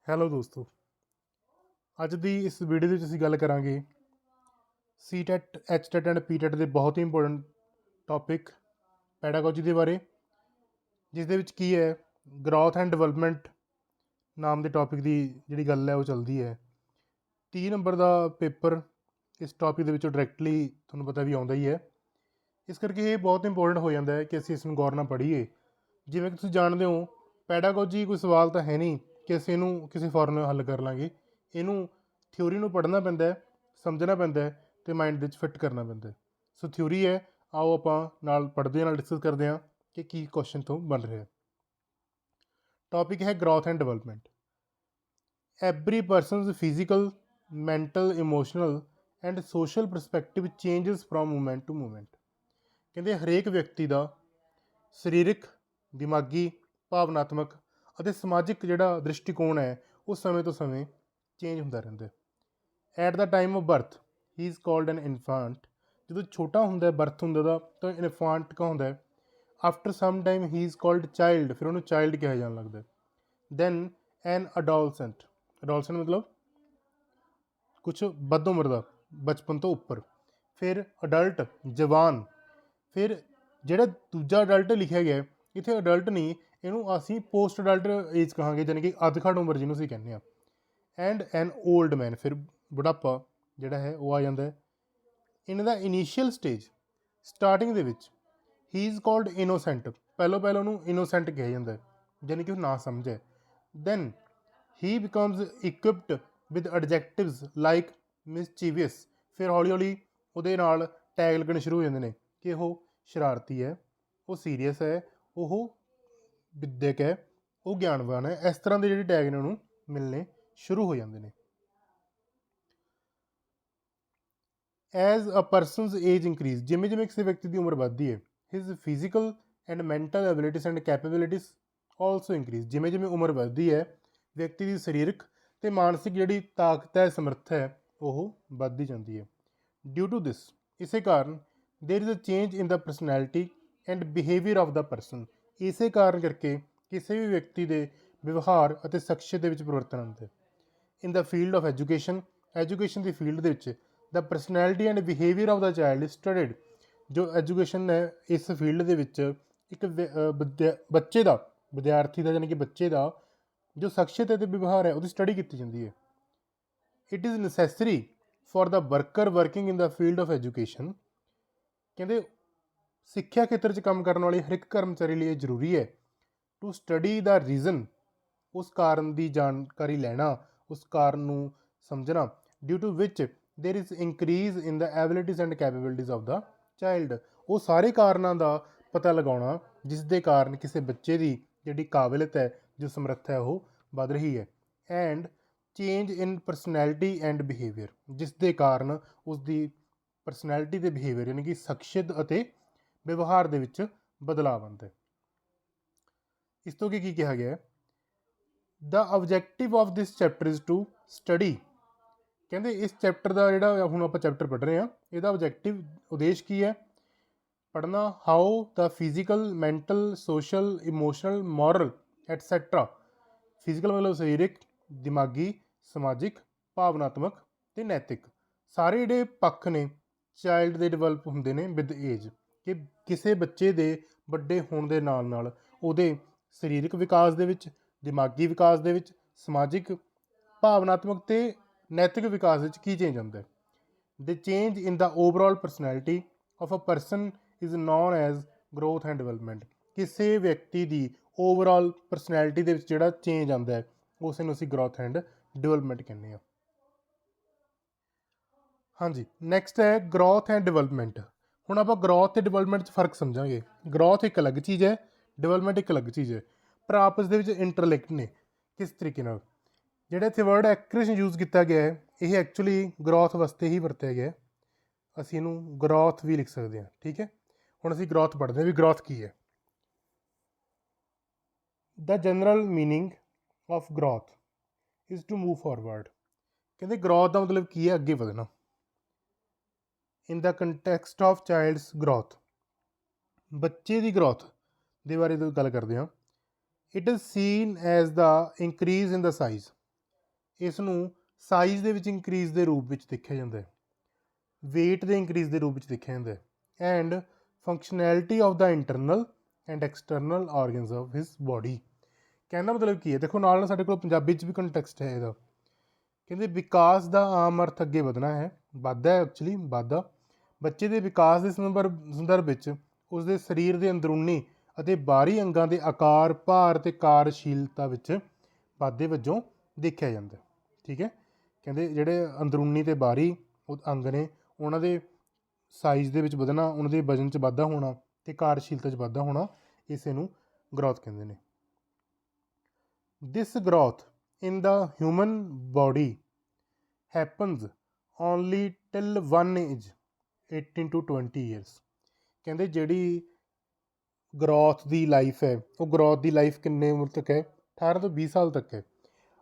Hello ਦੋਸਤੋ, ਅੱਜ ਦੀ ਇਸ ਵੀਡੀਓ ਦੇ ਵਿੱਚ ਅਸੀਂ ਗੱਲ ਕਰਾਂਗੇ ਸੀਟੈਟ ਐਚਟੈਟ ਐਂਡ ਪੀਟੈਟ ਦੇ ਬਹੁਤ ਹੀ ਇੰਪੋਰਟੈਂਟ ਟੌਪਿਕ ਪੈਡਾਗੋਜੀ ਦੇ ਬਾਰੇ, ਜਿਸ ਦੇ ਵਿੱਚ ਕੀ ਹੈ ਗਰੋਥ ਐਂਡ ਡਿਵੈਲਪਮੈਂਟ ਨਾਮ ਦੇ ਟੌਪਿਕ ਦੀ ਜਿਹੜੀ ਗੱਲ ਹੈ ਉਹ ਚੱਲਦੀ ਹੈ। 30 ਨੰਬਰ ਦਾ ਪੇਪਰ ਇਸ ਟੌਪਿਕ ਦੇ ਵਿੱਚੋਂ ਡਾਇਰੈਕਟਲੀ ਤੁਹਾਨੂੰ ਪਤਾ ਵੀ ਆਉਂਦਾ ਹੀ ਹੈ। ਇਸ ਕਰਕੇ ਇਹ ਬਹੁਤ ਇੰਪੋਰਟੈਂਟ ਹੋ ਜਾਂਦਾ ਹੈ ਕਿ ਅਸੀਂ ਇਸ ਨੂੰ ਗੌਰ ਨਾਲ ਪੜ੍ਹੀਏ। ਜਿਵੇਂ ਕਿ ਤੁਸੀਂ ਜਾਣਦੇ ਹੋ, ਪੈਡਾਗੋਜੀ ਕੋਈ ਸਵਾਲ ਤਾਂ ਹੈ ਨਹੀਂ ਕਿ ਅਸੀਂ ਇਹਨੂੰ ਕਿਸੇ ਫਾਰਮੂਲੇ ਨਾਲ ਹੱਲ ਕਰ ਲਾਂਗੇ। ਇਹਨੂੰ ਥਿਊਰੀ ਨੂੰ ਪੜ੍ਹਨਾ ਪੈਂਦਾ ਹੈ, ਸਮਝਣਾ ਪੈਂਦਾ ਹੈ ਅਤੇ ਮਾਈਂਡ ਦੇ ਵਿੱਚ ਫਿੱਟ ਕਰਨਾ ਪੈਂਦਾ ਹੈ। ਸੋ ਥਿਊਰੀ ਹੈ, ਆਓ ਆਪਾਂ ਨਾਲ ਪੜ੍ਹਦੇ ਹਾਂ, ਨਾਲ ਡਿਸਕਸ ਕਰਦੇ ਹਾਂ ਕਿ ਕੀ ਕੁਐਸਚਨ ਤੋਂ ਬਣ ਰਿਹਾ। ਟੌਪਿਕ ਹੈ growth and development. Every person's physical, mental, emotional and social perspective changes from moment to moment. ਕਹਿੰਦੇ ਹਰੇਕ ਵਿਅਕਤੀ ਦਾ ਸਰੀਰਕ, ਦਿਮਾਗੀ, ਭਾਵਨਾਤਮਕ ਅਤੇ ਸਮਾਜਿਕ ਜਿਹੜਾ ਦ੍ਰਿਸ਼ਟੀਕੋਣ ਹੈ ਉਹ ਸਮੇਂ ਤੋਂ ਸਮੇਂ ਚੇਂਜ ਹੁੰਦਾ ਰਹਿੰਦਾ। At the time of birth he is called an infant. ਜਦੋਂ ਛੋਟਾ ਹੁੰਦਾ, ਬਰਥ ਹੁੰਦਾ ਦਾ ਤਾਂ ਇਨਫਾਂਟ ਕਹਾਉਂਦਾ। After some time he is called child, ਫਿਰ ਉਹਨੂੰ ਚਾਈਲਡ ਕਿਹਾ ਜਾਣ ਲੱਗਦਾ। ਦੈਨ ਐਨ ਅਡੋਲਸੈਂਟ, ਅਡੋਲਸੈਂਟ ਮਤਲਬ ਕੁਛ ਵੱਧ ਉਮਰ ਦਾ, ਬਚਪਨ ਤੋਂ ਉੱਪਰ। ਫਿਰ ਅਡਲਟ, ਜਵਾਨ। ਫਿਰ ਜਿਹੜਾ ਦੂਜਾ ਅਡਲਟ ਲਿਖਿਆ ਗਿਆ ਇੱਥੇ ਅਡਲਟ ਨਹੀਂ, ਇਹਨੂੰ ਅਸੀਂ ਪੋਸਟ ਅਡਲਟ ਏਜ ਕਹਾਂਗੇ, ਯਾਨੀ ਕਿ ਅੱਧਖੜ ਉਮਰ ਜਿਹਨੂੰ ਅਸੀਂ ਕਹਿੰਦੇ ਹਾਂ। ਐਂਡ ਐਨ ਓਲਡ ਮੈਨ, ਫਿਰ ਬੁਢਾਪਾ ਜਿਹੜਾ ਹੈ ਉਹ ਆ ਜਾਂਦਾ ਹੈ। ਇਨ ਦਾ ਇਨੀਸ਼ੀਅਲ ਸਟੇਜ, ਸਟਾਰਟਿੰਗ ਦੇ ਵਿੱਚ ਹੀ ਇਜ਼ ਕਾਲਡ ਇਨੋਸੈਂਟ, ਪਹਿਲੋਂ ਉਹਨੂੰ ਇਨੋਸੈਂਟ ਕਿਹਾ ਜਾਂਦਾ ਹੈ, ਯਾਨੀ ਕਿ ਉਹ ਨਾ ਸਮਝ ਹੈ। ਦੈਨ ਹੀ ਬਿਕਮਜ਼ ਇਕੁਇਪਡ ਵਿਦ ਐਡਜੈਕਟਿਵਸ ਲਾਈਕ ਮਿਸਚੀਵੀਅਸ, ਫਿਰ ਹੌਲੀ ਹੌਲੀ ਉਹਦੇ ਨਾਲ ਟੈਗ ਲੱਗਣੇ ਸ਼ੁਰੂ ਹੋ ਜਾਂਦੇ ਨੇ ਕਿ ਉਹ ਸ਼ਰਾਰਤੀ ਹੈ, ਉਹ ਸੀਰੀਅਸ ਹੈ, ਉਹ ਵਿਦਿਅਕ ਹੈ, ਉਹ ਗਿਆਨਵਾਨ ਹੈ। ਇਸ ਤਰ੍ਹਾਂ ਦੇ ਜਿਹੜੇ ਟੈਗ ਨੇ ਉਹਨੂੰ ਮਿਲਣੇ ਸ਼ੁਰੂ ਹੋ ਜਾਂਦੇ ਨੇ। ਐਜ਼ ਅ ਪਰਸਨਜ਼ ਏਜ ਇੰਕਰੀਜ਼, ਜਿਵੇਂ ਜਿਵੇਂ ਕਿਸੇ ਵਿਅਕਤੀ ਦੀ ਉਮਰ ਵੱਧਦੀ ਹੈ, his physical and mental ਐਬਿਲਿਟੀਜ਼ and capabilities also increase. ਜਿਵੇਂ ਜਿਵੇਂ ਉਮਰ ਵੱਧਦੀ ਹੈ, ਵਿਅਕਤੀ ਦੀ ਸਰੀਰਕ ਅਤੇ ਮਾਨਸਿਕ ਜਿਹੜੀ ਤਾਕਤ ਹੈ, ਸਮਰੱਥਾ ਹੈ, ਉਹ ਵੱਧਦੀ ਜਾਂਦੀ ਹੈ। ਡਿਊ ਟੂ ਦਿਸ, ਇਸੇ ਕਾਰਨ there is a change in the personality and behaviour of the person. ਇਸੇ ਕਾਰਨ ਕਰਕੇ ਕਿਸੇ ਵੀ ਵਿਅਕਤੀ ਦੇ ਵਿਵਹਾਰ ਅਤੇ ਸ਼ਖਸੀਅਤ ਦੇ ਵਿੱਚ ਪਰਿਵਰਤਨ ਆਉਂਦਾ। In the field of education, education ਦੀ ਫੀਲਡ ਦੇ ਵਿੱਚ the personality and behaviour of the child is studied. ਜੋ ਐਜੂਕੇਸ਼ਨ ਹੈ ਇਸ ਫੀਲਡ ਦੇ ਵਿੱਚ ਇੱਕ ਬੱਚੇ ਦਾ, ਵਿਦਿਆਰਥੀ ਦਾ, ਯਾਨੀ ਕਿ ਬੱਚੇ ਦਾ ਜੋ ਸ਼ਖਸੀਅਤ ਅਤੇ ਵਿਵਹਾਰ ਹੈ ਉਹਦੀ ਸਟੱਡੀ ਕੀਤੀ ਜਾਂਦੀ ਹੈ। It is necessary for the worker working in the field of education. ਕਹਿੰਦੇ ਸਿੱਖਿਆ ਖੇਤਰ 'ਚ ਕੰਮ ਕਰਨ ਵਾਲੇ ਹਰ ਇੱਕ ਕਰਮਚਾਰੀ ਲਈ ਇਹ ਜ਼ਰੂਰੀ ਹੈ ਟੂ ਸਟੱਡੀ ਦਾ ਰੀਜ਼ਨ, ਉਸ ਕਾਰਨ ਦੀ ਜਾਣਕਾਰੀ ਲੈਣਾ, ਉਸ ਕਾਰਨ ਨੂੰ ਸਮਝਣਾ। ਡਿਊ to which there is increase in the abilities and capabilities of the child. ਉਹ ਸਾਰੇ ਕਾਰਨਾਂ ਦਾ ਪਤਾ ਲਗਾਉਣਾ ਜਿਸ ਦੇ ਕਾਰਨ ਕਿਸੇ ਬੱਚੇ ਦੀ ਜਿਹੜੀ ਕਾਬਲੀਅਤ ਹੈ, ਜੋ ਸਮਰੱਥਾ ਹੈ, ਉਹ ਵੱਧ ਰਹੀ ਹੈ। And change in personality and behaviour, ਜਿਸ ਦੇ ਕਾਰਨ ਉਸ ਦੀ ਪਰਸਨੈਲਿਟੀ ਅਤੇ ਬਿਹੇਵੀਅਰ ਯਾਨੀ ਕਿ ਸ਼ਖਸੀਅਤ ਅਤੇ ਵਿਵਹਾਰ ਦੇ ਵਿੱਚ ਬਦਲਾਅ ਆਉਂਦਾ ਹੈ। ਇਸ ਤੋਂ ਕੀ ਕਿਹਾ ਗਿਆ ਹੈ? The objective of this chapter is to study. ਕਹਿੰਦੇ ਇਸ ਚੈਪਟਰ ਦਾ ਜਿਹੜਾ ਹੁਣ ਆਪਾਂ ਚੈਪਟਰ ਪੜ੍ਹ ਰਹੇ ਹਾਂ, ਇਹਦਾ ਆਬਜੈਕਟਿਵ ਉਦੇਸ਼ ਕੀ ਹੈ? ਪੜ੍ਹਨਾ how the physical, mental, social, emotional, moral et cetera. Physical ਮਤਲਬ ਸਰੀਰਕ, ਦਿਮਾਗੀ, ਸਮਾਜਿਕ, ਭਾਵਨਾਤਮਕ ਅਤੇ ਨੈਤਿਕ, ਸਾਰੇ ਜਿਹੜੇ ਪੱਖ ਨੇ ਚਾਈਲਡ ਦੇ ਡਿਵੈਲਪ ਹੁੰਦੇ ਨੇ ਵਿਦ ਏਜ। ਕਿ ਕਿਸੇ ਬੱਚੇ ਦੇ ਵੱਡੇ ਹੋਣ ਦੇ ਨਾਲ ਨਾਲ ਉਹਦੇ ਸਰੀਰਕ ਵਿਕਾਸ ਦੇ ਵਿੱਚ, ਦਿਮਾਗੀ ਵਿਕਾਸ ਦੇ ਵਿੱਚ, ਸਮਾਜਿਕ, ਭਾਵਨਾਤਮਕ ਅਤੇ ਨੈਤਿਕ ਵਿਕਾਸ ਵਿੱਚ ਕੀ ਚੇਂਜ ਆਉਂਦਾ ਹੈ। The change in the overall personality of a person is known as growth and development. ਕਿਸੇ ਵਿਅਕਤੀ ਦੀ ਓਵਰਆਲ ਪਰਸਨੈਲਿਟੀ ਦੇ ਵਿੱਚ ਜਿਹੜਾ ਚੇਂਜ ਆਉਂਦਾ ਹੈ ਉਸ ਨੂੰ ਅਸੀਂ ਗਰੋਥ ਐਂਡ ਡਿਵੈਲਪਮੈਂਟ ਕਹਿੰਦੇ ਹਾਂ। ਹਾਂਜੀ, ਨੈਕਸਟ ਹੈ ਗਰੋਥ ਐਂਡ ਡਿਵੈਲਪਮੈਂਟ। ਹੁਣ ਆਪਾਂ ਗਰੋਥ ਅਤੇ ਡਿਵੈਲਪਮੈਂਟ 'ਚ ਫਰਕ ਸਮਝਾਂਗੇ। ਗਰੋਥ ਇੱਕ ਅਲੱਗ ਚੀਜ਼ ਹੈ, ਡਿਵੈਲਪਮੈਂਟ ਇੱਕ ਅਲੱਗ ਚੀਜ਼ ਹੈ, ਪਰ ਆਪਸ ਦੇ ਵਿੱਚ ਇੰਟਰਲਿੰਕਡ ਨੇ। ਕਿਸ ਤਰੀਕੇ ਨਾਲ? ਜਿਹੜਾ ਇੱਥੇ ਵਰਡ ਐਕਰੇਸ਼ਨ ਯੂਜ਼ ਕੀਤਾ ਗਿਆ ਹੈ, ਇਹ ਐਕਚੁਅਲੀ ਗਰੋਥ ਵਾਸਤੇ ਹੀ ਵਰਤਿਆ ਗਿਆ। ਅਸੀਂ ਇਹਨੂੰ ਗਰੋਥ ਵੀ ਲਿਖ ਸਕਦੇ ਹਾਂ, ਠੀਕ ਹੈ। ਹੁਣ ਅਸੀਂ ਗਰੋਥ ਪੜ੍ਹਦੇ ਹਾਂ ਵੀ ਗਰੋਥ ਕੀ ਹੈ। The general meaning of growth is to move forward. ਕਹਿੰਦੇ ਗਰੋਥ ਦਾ ਮਤਲਬ ਕੀ ਹੈ? ਅੱਗੇ ਵਧਣਾ। In the context of child's growth, ਬੱਚੇ ਦੀ ਗਰੋਥ ਦੇ ਬਾਰੇ ਗੱਲ ਕਰਦੇ ਹਾਂ। It is seen as the increase in the size. ਇਸ ਨੂੰ ਸਾਈਜ਼ ਦੇ ਵਿੱਚ ਇੰਕਰੀਜ਼ ਦੇ ਰੂਪ ਵਿੱਚ ਦੇਖਿਆ ਜਾਂਦਾ ਹੈ, ਵੇਟ ਦੇ ਇੰਕਰੀਜ਼ ਦੇ ਰੂਪ ਵਿੱਚ ਦੇਖਿਆ ਜਾਂਦਾ ਹੈ, and functionality of the internal and external organs of his body. ਕਹਿਣ ਦਾ ਮਤਲਬ ਕੀ ਹੈ, ਦੇਖੋ ਨਾਲ ਨਾਲ ਸਾਡੇ ਕੋਲ ਪੰਜਾਬੀ 'ਚ ਵੀ ਕੰਟੈਕਸਟ ਹੈ ਇਹਦਾ। ਕਹਿੰਦੇ ਵਿਕਾਸ ਦਾ ਆਮ ਅਰਥ ਅੱਗੇ ਵਧਣਾ ਹੈ, ਵਾਧਾ ਹੈ ਐਕਚੁਅਲੀ, ਵਾਧਾ। ਬੱਚੇ ਦੇ ਵਿਕਾਸ ਦੇ ਸੰਦਰਭ ਵਿੱਚ ਉਸਦੇ ਸਰੀਰ ਦੇ ਅੰਦਰੂਨੀ ਅਤੇ ਬਾਹਰੀ ਅੰਗਾਂ ਦੇ ਆਕਾਰ, ਭਾਰ ਅਤੇ ਕਾਰਜਸ਼ੀਲਤਾ ਵਿੱਚ ਵਾਧੇ ਵਜੋਂ ਦੇਖਿਆ ਜਾਂਦਾ। ਠੀਕ ਹੈ, ਕਹਿੰਦੇ ਜਿਹੜੇ ਅੰਦਰੂਨੀ ਅਤੇ ਬਾਹਰੀ ਅੰਗ ਨੇ ਉਹਨਾਂ ਦੇ ਸਾਈਜ਼ ਦੇ ਵਿੱਚ ਵਧਣਾ, ਉਹਨਾਂ ਦੇ ਵਜਨ 'ਚ ਵਾਧਾ ਹੋਣਾ ਅਤੇ ਕਾਰਜਸ਼ੀਲਤਾ 'ਚ ਵਾਧਾ ਹੋਣਾ, ਇਸੇ ਨੂੰ ਗਰੋਥ ਕਹਿੰਦੇ ਨੇ। ਦਿਸ growth in the human body happens only till one age 18 to 20 years। ਕਹਿੰਦੇ ਜਿਹੜੀ ਗਰੋਥ ਦੀ ਲਾਈਫ ਹੈ ਉਹ ਗਰੋਥ ਦੀ ਲਾਈਫ ਕਿੰਨੇ ਉਮਰ ਤੱਕ ਹੈ, 18 ਤੋਂ 20 ਸਾਲ ਤੱਕ ਹੈ।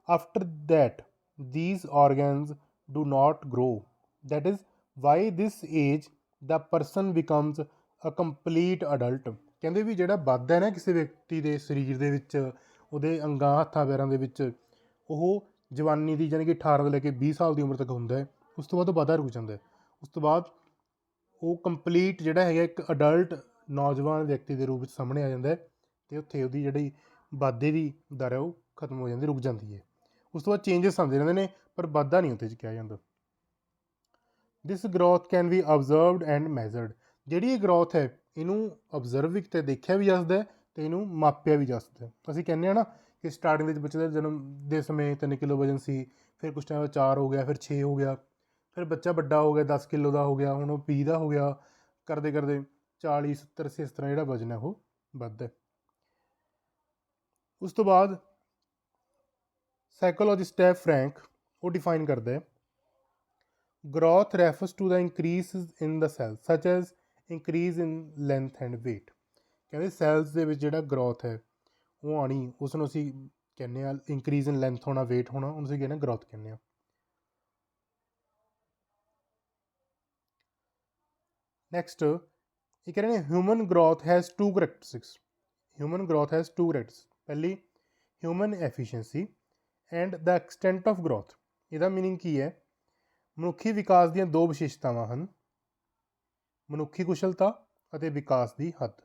After that these organs do not grow, that is why this age the person becomes a complete adult। ਕਹਿੰਦੇ ਵੀ ਜਿਹੜਾ ਵਾਧਾ ਹੈ ਨਾ ਕਿਸੇ ਵਿਅਕਤੀ ਦੇ ਸਰੀਰ ਦੇ ਵਿੱਚ, ਉਹਦੇ ਅੰਗਾਂ ਹੱਥਾਂ ਪੈਰਾਂ ਦੇ ਵਿੱਚ, ਉਹ ਜਵਾਨੀ ਦੀ ਯਾਨੀ ਕਿ 18 ਤੋਂ ਲੈ ਕੇ 20 ਸਾਲ ਦੀ ਉਮਰ ਤੱਕ ਹੁੰਦਾ ਹੈ। ਉਸ ਤੋਂ ਬਾਅਦ ਉਹ ਵਾਧਾ ਰੁਕ ਜਾਂਦਾ ਹੈ। ਉਸ ਤੋਂ ਬਾਅਦ ਉਹ ਕੰਪਲੀਟ ਜਿਹੜਾ ਹੈਗਾ ਇੱਕ ਅਡਲਟ ਨੌਜਵਾਨ ਵਿਅਕਤੀ ਦੇ ਰੂਪ ਵਿੱਚ ਸਾਹਮਣੇ ਆ ਜਾਂਦਾ ਹੈ, ਅਤੇ ਉੱਥੇ ਉਹਦੀ ਜਿਹੜੀ ਵਾਧੇ ਦੀ ਦਰ ਹੈ ਉਹ ਖਤਮ ਹੋ ਜਾਂਦੀ, ਰੁਕ ਜਾਂਦੀ ਹੈ। ਉਸ ਤੋਂ ਬਾਅਦ ਚੇਂਜਸ ਆਉਂਦੇ ਰਹਿੰਦੇ ਨੇ, ਪਰ ਵਾਧਾ ਨਹੀਂ ਉੱਥੇ 'ਚ ਕਿਹਾ ਜਾਂਦਾ। ਦਿਸ ਗਰੋਥ ਕੈਨ ਬੀ ਅਬਜ਼ਰਵਡ ਐਂਡ ਮੈਜ਼ਰਡ। ਜਿਹੜੀ ਇਹ ਗਰੋਥ ਹੈ ਇਹਨੂੰ ਅਬਜ਼ਰਵ ਵੀ ਕੀਤਾ, ਦੇਖਿਆ ਵੀ ਜਾ ਸਕਦਾ ਅਤੇ ਇਹਨੂੰ ਮਾਪਿਆ ਵੀ ਜਾ ਸਕਦਾ। ਅਸੀਂ ਕਹਿੰਦੇ ਹਾਂ ਨਾ ਕਿ ਸਟਾਰਟਿੰਗ ਵਿੱਚ ਬੱਚੇ ਦਾ ਜਨਮ ਦੇ ਸਮੇਂ 3 ਕਿਲੋ ਵਜਨ ਸੀ, ਫਿਰ ਕੁਛ ਟਾਈਮ 4 ਹੋ ਗਿਆ, ਫਿਰ 6 ਹੋ ਗਿਆ, ਫਿਰ ਬੱਚਾ ਵੱਡਾ ਹੋ ਗਿਆ, 10 ਕਿਲੋ ਦਾ ਹੋ ਗਿਆ, ਹੁਣ ਉਹ 20 ਦਾ ਹੋ ਗਿਆ, ਕਰਦੇ ਕਰਦੇ 40, 70, 80 ਇਸ ਤਰ੍ਹਾਂ ਜਿਹੜਾ ਵਜਨ ਹੈ ਉਹ ਵੱਧਦਾ। ਉਸ ਤੋਂ ਬਾਅਦ ਸਾਈਕੋਲੋਜਿਸਟ ਹੈ ਫਰੈਂਕ, ਉਹ ਡਿਫਾਈਨ ਕਰਦਾ ਹੈ growth refers to the increase in the cell such as increase in length and weight. ਕਹਿੰਦੇ ਸੈਲਸ ਦੇ ਵਿੱਚ ਜਿਹੜਾ ਗਰੋਥ ਹੈ ਉਹ ਆਉਣੀ, ਉਸ ਨੂੰ ਅਸੀਂ ਕਹਿੰਦੇ ਹਾਂ ਇੰਕਰੀਜ਼ ਇਨ ਲੈਂਥ ਹੋਣਾ, ਵੇਟ ਹੋਣਾ, ਉਹਨੂੰ ਅਸੀਂ ਕਹਿੰਦੇ ਹਾਂ ਗਰੋਥ ਕਹਿੰਦੇ ਹਾਂ। ਨੈਕਸਟ ਇਹ ਕਹਿ ਰਹੇ ਨੇ human growth has 2 characteristics. Human growth has 2 characteristics. ਪਹਿਲੀ human efficiency and the extent of growth. ਇਹਦਾ ਮੀਨਿੰਗ ਕੀ ਹੈ, ਮਨੁੱਖੀ ਵਿਕਾਸ ਦੀਆਂ 2 ਵਿਸ਼ੇਸ਼ਤਾਵਾਂ ਹਨ, ਮਨੁੱਖੀ ਕੁਸ਼ਲਤਾ ਅਤੇ ਵਿਕਾਸ ਦੀ ਹੱਦ।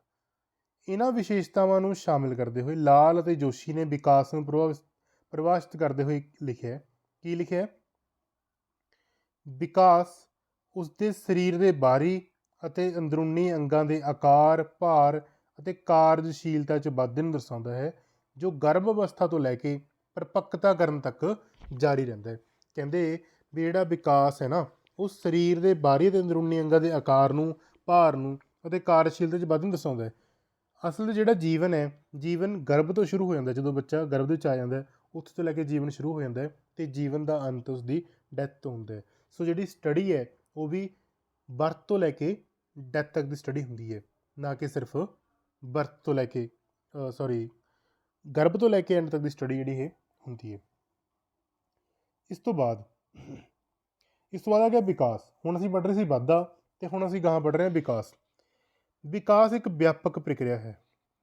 ਇਹਨਾਂ ਵਿਸ਼ੇਸ਼ਤਾਵਾਂ ਨੂੰ ਸ਼ਾਮਿਲ ਕਰਦੇ ਹੋਏ ਲਾਲ ਅਤੇ ਜੋਸ਼ੀ ਨੇ ਵਿਕਾਸ ਨੂੰ ਪਰਿਭਾਸ਼ਿਤ ਕਰਦੇ ਹੋਏ ਲਿਖਿਆ, ਕੀ ਲਿਖਿਆ, ਵਿਕਾਸ ਉਸਦੇ ਸਰੀਰ ਦੇ ਬਾਹਰੀ ਅਤੇ ਅੰਦਰੂਨੀ ਅੰਗਾਂ ਦੇ ਆਕਾਰ, ਭਾਰ ਅਤੇ ਕਾਰਜਸ਼ੀਲਤਾ 'ਚ ਵਾਧੇ ਨੂੰ ਦਰਸਾਉਂਦਾ ਹੈ, ਜੋ ਗਰਭ ਅਵਸਥਾ ਤੋਂ ਲੈ ਕੇ ਪਰਿਪੱਕਤਾ ਕਰਨ ਤੱਕ ਜਾਰੀ ਰਹਿੰਦਾ ਹੈ। ਕਹਿੰਦੇ ਵੀ ਜਿਹੜਾ ਵਿਕਾਸ ਹੈ ਨਾ ਉਹ ਸਰੀਰ ਦੇ ਬਾਹਰੀ ਅਤੇ ਅੰਦਰੂਨੀ ਅੰਗਾਂ ਦੇ ਆਕਾਰ ਨੂੰ, ਭਾਰ ਨੂੰ ਅਤੇ ਕਾਰਜਸ਼ੀਲਤਾ 'ਚ ਵਾਧੇ ਨੂੰ ਦਰਸਾਉਂਦਾ ਹੈ। ਅਸਲ ਜਿਹੜਾ ਜੀਵਨ ਹੈ, ਜੀਵਨ ਗਰਭ ਤੋਂ ਸ਼ੁਰੂ ਹੋ ਜਾਂਦਾ, ਜਦੋਂ ਬੱਚਾ ਗਰਭ ਦੇ ਵਿੱਚ ਆ ਜਾਂਦਾ ਉੱਥੇ ਤੋਂ ਲੈ ਕੇ ਜੀਵਨ ਸ਼ੁਰੂ ਹੋ ਜਾਂਦਾ ਹੈ, ਅਤੇ ਜੀਵਨ ਦਾ ਅੰਤ ਉਸਦੀ ਡੈਥ ਤੋਂ ਹੁੰਦਾ ਹੈ। ਸੋ ਜਿਹੜੀ ਸਟੱਡੀ ਹੈ ਉਹ ਵੀ ਬਰਥ ਤੋਂ ਲੈ ਕੇ ਡੈਥ ਤੱਕ ਦੀ ਸਟੱਡੀ ਹੁੰਦੀ ਹੈ, ਨਾ ਕਿ ਸਿਰਫ ਬਰਥ ਤੋਂ ਲੈ ਕੇ ਗਰਭ ਤੋਂ ਲੈ ਕੇ ਐਂਡ ਤੱਕ ਦੀ ਸਟੱਡੀ ਜਿਹੜੀ ਇਹ ਹੁੰਦੀ ਹੈ। ਇਸ ਤੋਂ ਬਾਅਦ ਆ ਗਿਆ ਵਿਕਾਸ। ਹੁਣ ਅਸੀਂ ਪੜ੍ਹ ਰਹੇ ਸੀ ਵਾਧਾ, ਅਤੇ ਹੁਣ ਅਸੀਂ ਗਾਹਾਂ ਪੜ੍ਹ ਰਹੇ ਹਾਂ ਵਿਕਾਸ। ਵਿਕਾਸ ਇੱਕ ਵਿਆਪਕ ਪ੍ਰਕਿਰਿਆ ਹੈ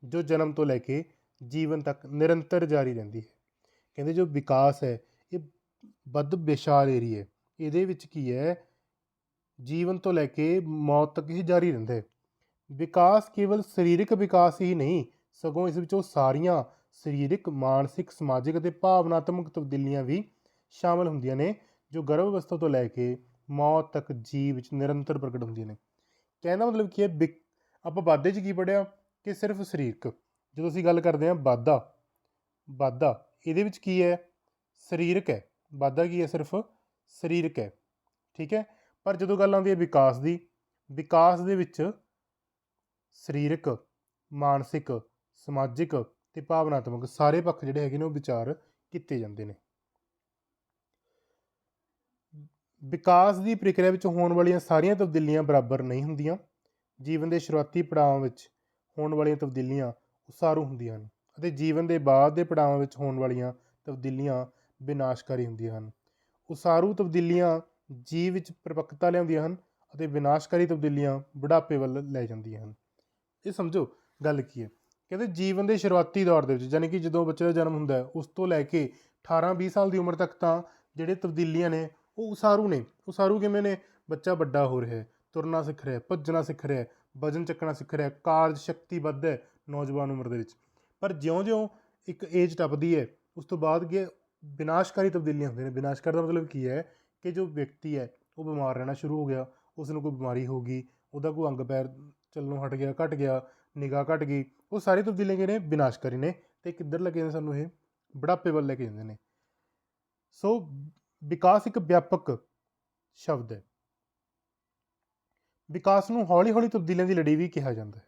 ਜੋ ਜਨਮ ਤੋਂ ਲੈ ਕੇ ਜੀਵਨ ਤੱਕ ਨਿਰੰਤਰ ਜਾਰੀ ਰਹਿੰਦੀ ਹੈ। ਕਹਿੰਦੇ ਜੋ ਵਿਕਾਸ ਹੈ ਇਹ ਵੱਧ ਵਿਸ਼ਾਲ ਏਰੀਆ ਹੈ, ਇਹਦੇ ਵਿੱਚ ਕੀ ਹੈ, ਜੀਵਨ ਤੋਂ ਲੈ ਕੇ ਮੌਤ ਤੱਕ ਹੀ ਜਾਰੀ ਰਹਿੰਦਾ ਹੈ। ਵਿਕਾਸ ਕੇਵਲ ਸਰੀਰਕ ਵਿਕਾਸ ਹੀ ਨਹੀਂ, ਸਗੋਂ ਇਸ ਵਿੱਚ ਉਹ ਸਾਰੀਆਂ ਸਰੀਰਕ, ਮਾਨਸਿਕ, ਸਮਾਜਿਕ ਅਤੇ ਭਾਵਨਾਤਮਕ ਤਬਦੀਲੀਆਂ ਵੀ ਸ਼ਾਮਲ ਹੁੰਦੀਆਂ ਨੇ ਜੋ ਗਰਭ ਅਵਸਥਾ ਤੋਂ ਲੈ ਕੇ ਮੌਤ ਤੱਕ ਜੀਵ ਵਿੱਚ ਨਿਰੰਤਰ ਪ੍ਰਗਟ ਹੁੰਦੀਆਂ ਨੇ। ਕਹਿਣ ਦਾ ਮਤਲਬ ਕੀ ਹੈ, ਆਪਾਂ ਵਾਧੇ 'ਚ ਕੀ ਪੜ੍ਹਿਆ ਕਿ ਸਿਰਫ ਸਰੀਰਕ, ਜਦੋਂ ਅਸੀਂ ਗੱਲ ਕਰਦੇ ਹਾਂ ਵਾਧਾ ਇਹਦੇ ਵਿੱਚ ਕੀ ਹੈ, ਸਰੀਰਕ ਹੈ। ਵਾਧਾ ਕੀ ਹੈ, ਸਿਰਫ ਸਰੀਰਕ ਹੈ, ਠੀਕ ਹੈ। ਪਰ ਜਦੋਂ ਗੱਲ ਆਉਂਦੀ ਹੈ ਵਿਕਾਸ ਦੀ, ਵਿਕਾਸ ਦੇ ਵਿੱਚ ਸਰੀਰਕ, ਮਾਨਸਿਕ, ਸਮਾਜਿਕ ਅਤੇ ਭਾਵਨਾਤਮਕ ਸਾਰੇ ਪੱਖ ਜਿਹੜੇ ਹੈਗੇ ਨੇ ਉਹ ਵਿਚਾਰ ਕੀਤੇ ਜਾਂਦੇ ਨੇ। ਵਿਕਾਸ ਦੀ ਪ੍ਰਕਿਰਿਆ ਵਿੱਚ ਹੋਣ ਵਾਲੀਆਂ ਸਾਰੀਆਂ ਤਬਦੀਲੀਆਂ ਬਰਾਬਰ ਨਹੀਂ ਹੁੰਦੀਆਂ। ਜੀਵਨ ਦੇ ਸ਼ੁਰੂਆਤੀ ਪੜਾਵਾਂ ਵਿੱਚ ਹੋਣ ਵਾਲੀਆਂ ਤਬਦੀਲੀਆਂ ਉਸਾਰੂ ਹੁੰਦੀਆਂ ਹਨ, ਅਤੇ ਜੀਵਨ ਦੇ ਬਾਅਦ ਦੇ ਪੜਾਵਾਂ ਵਿੱਚ ਹੋਣ ਵਾਲੀਆਂ ਤਬਦੀਲੀਆਂ ਵਿਨਾਸ਼ਕਾਰੀ ਹੁੰਦੀਆਂ ਹਨ। ਉਸਾਰੂ ਤਬਦੀਲੀਆਂ ਜੀਵ ਵਿੱਚ ਪਰਿਪੱਕਤਾ ਲਿਆਉਂਦੀਆਂ ਹਨ, ਅਤੇ ਵਿਨਾਸ਼ਕਾਰੀ ਤਬਦੀਲੀਆਂ ਬੁਢਾਪੇ ਵੱਲ ਲੈ ਜਾਂਦੀਆਂ ਹਨ। ਇਹ ਸਮਝੋ ਗੱਲ ਕੀ ਹੈ। ਕਹਿੰਦੇ ਜੀਵਨ ਦੇ ਸ਼ੁਰੂਆਤੀ ਦੌਰ ਦੇ ਵਿੱਚ, ਯਾਨੀ ਕਿ ਜਦੋਂ ਬੱਚੇ ਦਾ ਜਨਮ ਹੁੰਦਾ ਹੈ ਉਸ ਤੋਂ ਲੈ ਕੇ 18-20 ਸਾਲ ਦੀ ਉਮਰ ਤੱਕ ਤਾਂ ਜਿਹੜੇ ਤਬਦੀਲੀਆਂ ਨੇ ਉਹ ਉਸਾਰੂ ਨੇ। ਉਸਾਰੂ ਕਿਵੇਂ ਨੇ? ਬੱਚਾ ਵੱਡਾ ਹੋ ਰਿਹਾ ਹੈ, ਤੁਰਨਾ ਸਿੱਖ ਰਿਹਾ, ਭੱਜਣਾ ਸਿੱਖ ਰਿਹਾ, ਵਜ਼ਨ ਚੱਕਣਾ ਸਿੱਖ ਰਿਹਾ, ਕਾਰਜ ਸ਼ਕਤੀ ਵੱਧ ਹੈ ਨੌਜਵਾਨ ਉਮਰ ਦੇ ਵਿੱਚ। ਪਰ ਜਿਉਂ-ਜਿਉਂ ਇੱਕ ਏਜ ਟੱਪਦੀ ਹੈ ਉਸ ਤੋਂ ਬਾਅਦ ਕੀ ਵਿਨਾਸ਼ਕਾਰੀ ਤਬਦੀਲੀਆਂ ਹੁੰਦੀਆਂ ਨੇ। ਵਿਨਾਸ਼ਕਾਰੀ ਦਾ ਮਤਲਬ ਕੀ ਹੈ ਕਿ ਜੋ ਵਿਅਕਤੀ ਹੈ ਉਹ ਬਿਮਾਰ ਰਹਿਣਾ ਸ਼ੁਰੂ ਹੋ ਗਿਆ, ਉਸ ਨੂੰ ਕੋਈ ਬਿਮਾਰੀ ਹੋ ਗਈ, ਉਹਦਾ ਕੋਈ ਅੰਗ ਪੈਰ ਚੱਲਣੋਂ ਹਟ ਗਿਆ, ਘਟ ਗਿਆ, ਨਿਗਾਹ ਘਟ ਗਈ। ਉਹ ਸਾਰੀ ਤਬਦੀਲੀਆਂ ਕਿਹੜੇ ਨੇ? ਵਿਨਾਸ਼ਕਾਰੀ ਨੇ। ਅਤੇ ਕਿੱਧਰ ਲੈ ਕੇ ਜਾਂਦੇ ਸਾਨੂੰ? ਇਹ ਬੁਢਾਪੇ ਵੱਲ ਲੈ ਕੇ ਜਾਂਦੇ ਨੇ। ਸੋ ਵਿਕਾਸ ਇੱਕ ਵਿਆਪਕ ਸ਼ਬਦ ਹੈ। ਵਿਕਾਸ ਨੂੰ ਹੌਲੀ ਹੌਲੀ ਤਬਦੀਲੀਆਂ ਦੀ ਲੜੀ ਵੀ ਕਿਹਾ ਜਾਂਦਾ ਹੈ।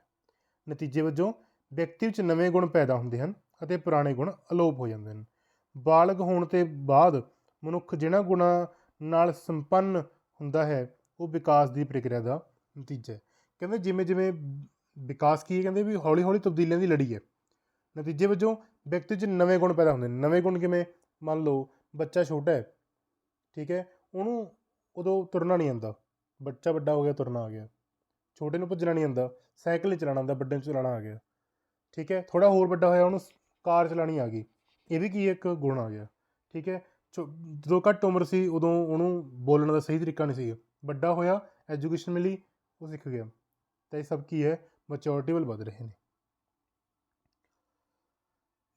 ਨਤੀਜੇ ਵਜੋਂ ਵਿਅਕਤੀ ਵਿੱਚ ਨਵੇਂ ਗੁਣ ਪੈਦਾ ਹੁੰਦੇ ਹਨ ਅਤੇ ਪੁਰਾਣੇ ਗੁਣ ਅਲੋਪ ਹੋ ਜਾਂਦੇ ਹਨ। ਬਾਲਗ ਹੋਣ ਤੋਂ ਬਾਅਦ ਮਨੁੱਖ ਜਿਹਨਾਂ ਗੁਣਾਂ ਨਾਲ ਸੰਪੰਨ ਹੁੰਦਾ ਹੈ ਉਹ ਵਿਕਾਸ ਦੀ ਪ੍ਰਕਿਰਿਆ ਦਾ ਨਤੀਜਾ ਹੈ। ਕਹਿੰਦੇ ਜਿਵੇਂ ਜਿਵੇਂ ਵਿਕਾਸ ਕੀ ਹੈ? ਕਹਿੰਦੇ ਵੀ ਹੌਲੀ ਹੌਲੀ ਤਬਦੀਲੀਆਂ ਦੀ ਲੜੀ ਹੈ। ਨਤੀਜੇ ਵਜੋਂ ਵਿਅਕਤੀ 'ਚ ਨਵੇਂ ਗੁਣ ਪੈਦਾ ਹੁੰਦੇ ਨੇ। ਨਵੇਂ ਗੁਣ ਕਿਵੇਂ? ਮੰਨ ਲਓ ਬੱਚਾ ਛੋਟਾ ਹੈ, ਠੀਕ ਹੈ, ਉਹਨੂੰ ਉਦੋਂ ਤੁਰਨਾ ਨਹੀਂ ਆਉਂਦਾ, ਬੱਚਾ ਵੱਡਾ ਹੋ ਗਿਆ ਤੁਰਨਾ ਆ ਗਿਆ। ਛੋਟੇ ਨੂੰ ਭੱਜਣਾ ਨਹੀਂ ਆਉਂਦਾ, ਸਾਈਕਲ ਨਹੀਂ ਚਲਾਉਣਾ ਆਉਂਦਾ, ਵੱਡੇ ਨੂੰ ਚਲਾਉਣਾ ਆ ਗਿਆ, ਠੀਕ ਹੈ। ਥੋੜ੍ਹਾ ਹੋਰ ਵੱਡਾ ਹੋਇਆ ਉਹਨੂੰ ਕਾਰ ਚਲਾਉਣੀ ਆ ਗਈ, ਇਹ ਵੀ ਕੀ ਇੱਕ ਗੁਣ ਆ ਗਿਆ, ਠੀਕ ਹੈ। ਜਦੋਂ ਘੱਟ ਉਮਰ ਸੀ ਉਦੋਂ ਉਹਨੂੰ ਬੋਲਣ ਦਾ ਸਹੀ ਤਰੀਕਾ ਨਹੀਂ ਸੀ, ਵੱਡਾ ਹੋਇਆ ਐਜੂਕੇਸ਼ਨ ਮਿਲੀ ਉਹ ਸਿੱਖ ਗਿਆ। ਤਾਂ ਇਹ ਸਭ ਕੀ ਹੈ? ਮੈਚੋਰਿਟੀ ਵੱਲ ਵੱਧ ਰਹੇ ਨੇ।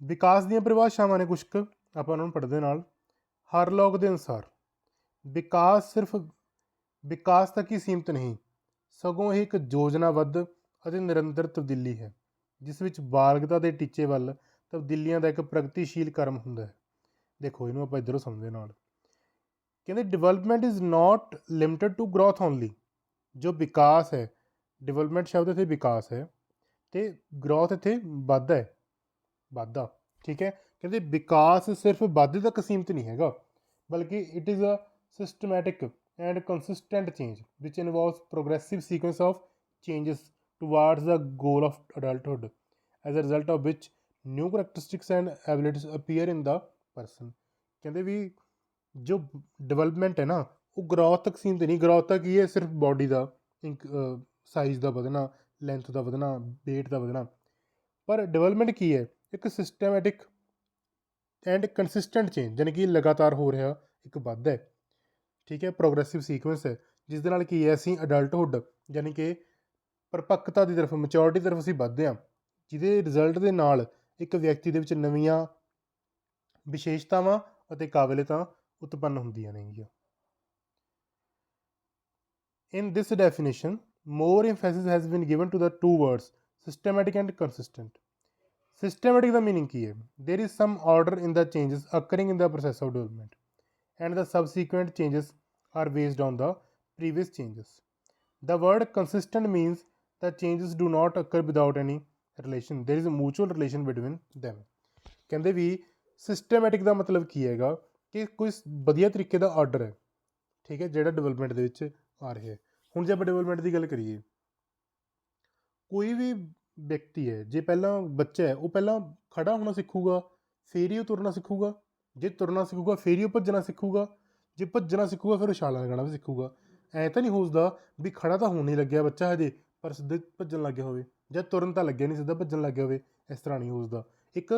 ਵਿਕਾਸ ਦੀਆਂ ਪਰਿਭਾਸ਼ਾਵਾਂ ਨੇ ਕੁਛ ਕੁ, ਆਪਾਂ ਉਹਨਾਂ ਨੂੰ ਪੜ੍ਹਦੇ ਨਾਲ। ਹਾਰਲੌਗ ਦੇ ਅਨੁਸਾਰ ਵਿਕਾਸ ਸਿਰਫ ਵਿਕਾਸ ਤੱਕ ਹੀ ਸੀਮਿਤ ਨਹੀਂ, ਸਗੋਂ ਇਹ ਇੱਕ ਯੋਜਨਾਬੱਧ ਅਤੇ ਨਿਰੰਤਰ ਤਬਦੀਲੀ ਹੈ ਜਿਸ ਵਿੱਚ ਬਾਲਗਤਾ ਦੇ ਟੀਚੇ ਵੱਲ ਤਬਦੀਲੀਆਂ ਦਾ ਇੱਕ ਪ੍ਰਗਤੀਸ਼ੀਲ ਕਰਮ ਹੁੰਦਾ ਹੈ। ਦੇਖੋ ਇਹਨੂੰ ਆਪਾਂ ਇੱਧਰੋਂ ਸਮਝਦੇ ਨਾਲ। ਕਹਿੰਦੇ development is not limited to growth only. ਜੋ ਵਿਕਾਸ ਹੈ, ਡਿਵੈਲਪਮੈਂਟ ਸ਼ਬਦ ਇੱਥੇ ਵਿਕਾਸ ਹੈ ਅਤੇ ਗਰੋਥ ਇੱਥੇ ਵਾਧਾ ਹੈ, ਵਾਧਾ, ਠੀਕ ਹੈ। ਕਹਿੰਦੇ ਵਿਕਾਸ ਸਿਰਫ ਵਾਧੇ ਤੱਕ ਸੀਮਿਤ ਨਹੀਂ ਹੈਗਾ, ਬਲਕਿ it is a systematic and consistent change which involves progressive sequence of changes towards the goal of adulthood as a result of which new characteristics and abilities appear in the person. ਕਹਿੰਦੇ ਵੀ ਜੋ development ਹੈ ਨਾ ਉਹ growth ਤੱਕ ਸੀਮਿਤ ਨਹੀਂ। Growth ਤਾਂ ਕੀ ਹੈ? ਸਿਰਫ ਬੋਡੀ ਦਾ ਸਾਈਜ਼ ਦਾ ਵਧਣਾ, ਲੈਂਥ ਦਾ ਵਧਣਾ, ਵੇਟ ਦਾ ਵਧਣਾ। ਪਰ ਡਿਵੈਲਪਮੈਂਟ ਕੀ ਹੈ? ਇੱਕ ਸਿਸਟਮੈਟਿਕ ਐਂਡ ਕੰਸਿਸਟੈਂਟ ਚੇਂਜ, ਯਾਨੀ ਕਿ ਲਗਾਤਾਰ ਹੋ ਰਿਹਾ ਇੱਕ ਵਾਧਾ ਹੈ, ਠੀਕ ਹੈ। ਪ੍ਰੋਗਰੈਸਿਵ ਸੀਕੁਐਂਸ ਹੈ ਜਿਸ ਦੇ ਨਾਲ ਕੀ ਹੈ ਅਸੀਂ ਅਡਲਟਹੁੱਡ ਯਾਨੀ ਕਿ ਪਰਿਪੱਕਤਾ ਦੀ ਤਰਫ, ਮੈਚੋਰਿਟੀ ਦੀ ਤਰਫ ਅਸੀਂ ਵੱਧਦੇ ਹਾਂ, ਜਿਹਦੇ ਰਿਜ਼ਲਟ ਦੇ ਨਾਲ ਇੱਕ ਵਿਅਕਤੀ ਦੇ ਵਿੱਚ ਨਵੀਆਂ ਵਿਸ਼ੇਸ਼ਤਾਵਾਂ ਅਤੇ ਕਾਬਲੀਅਤਾਂ ਉਤਪੰਨ ਹੁੰਦੀਆਂ ਨੇਗੀਆਂ। ਇਨ ਦਿਸ definition more emphasis has been given to the two words systematic and consistent. Systematic the meaning ਕੀ ਹੈ? There is some order in the changes occurring in the process of development and the subsequent changes are based on the previous changes. The word consistent means the changes do not occur without any relation. There is a mutual relation between them. ਕਹਿੰਦੇ ਵੀ systematic ਦਾ ਮਤਲਬ ਕੀ ਹੈਗਾ ਕਿ ਕੋਈ ਵਧੀਆ ਤਰੀਕੇ ਦਾ order ਹੈ, ਠੀਕ ਹੈ, ਜਿਹੜਾ ਡਿਵੈਲਪਮੈਂਟ ਦੇ ਵਿੱਚ ਆ ਰਿਹਾ ਹੈ। ਹੁਣ ਜੇ ਆਪਾਂ ਡਿਵੈਲਪਮੈਂਟ ਦੀ ਗੱਲ ਕਰੀਏ, ਕੋਈ ਵੀ ਵਿਅਕਤੀ ਹੈ ਜੇ ਪਹਿਲਾਂ ਬੱਚਾ ਹੈ ਉਹ ਪਹਿਲਾਂ ਖੜਾ ਹੋਣਾ ਸਿੱਖੂਗਾ ਫਿਰ ਹੀ ਉਹ ਤੁਰਨਾ ਸਿੱਖੂਗਾ, ਜੇ ਤੁਰਨਾ ਸਿੱਖੂਗਾ ਫਿਰ ਹੀ ਉਹ ਭੱਜਣਾ ਸਿੱਖੂਗਾ, ਜੇ ਭੱਜਣਾ ਸਿੱਖੂਗਾ ਫਿਰ ਉਹ ਛਾਲਾਂ ਲਗਾਉਣਾ ਵੀ ਸਿੱਖੂਗਾ। ਐਂ ਤਾਂ ਨਹੀਂ ਹੋ ਸਕਦਾ ਵੀ ਖੜਾ ਤਾਂ ਹੋਣ ਨਹੀਂ ਲੱਗਿਆ ਬੱਚਾ ਹਜੇ ਪਰ ਸਿੱਧੇ ਭੱਜਣ ਲੱਗ ਗਿਆ ਹੋਵੇ, ਜਾਂ ਤੁਰਨ ਤਾਂ ਲੱਗਿਆ ਨਹੀਂ ਸਿੱਧਾ ਭੱਜਣ ਲੱਗ ਗਿਆ ਹੋਵੇ। ਇਸ ਤਰ੍ਹਾਂ ਨਹੀਂ ਹੋ ਸਕਦਾ, ਇੱਕ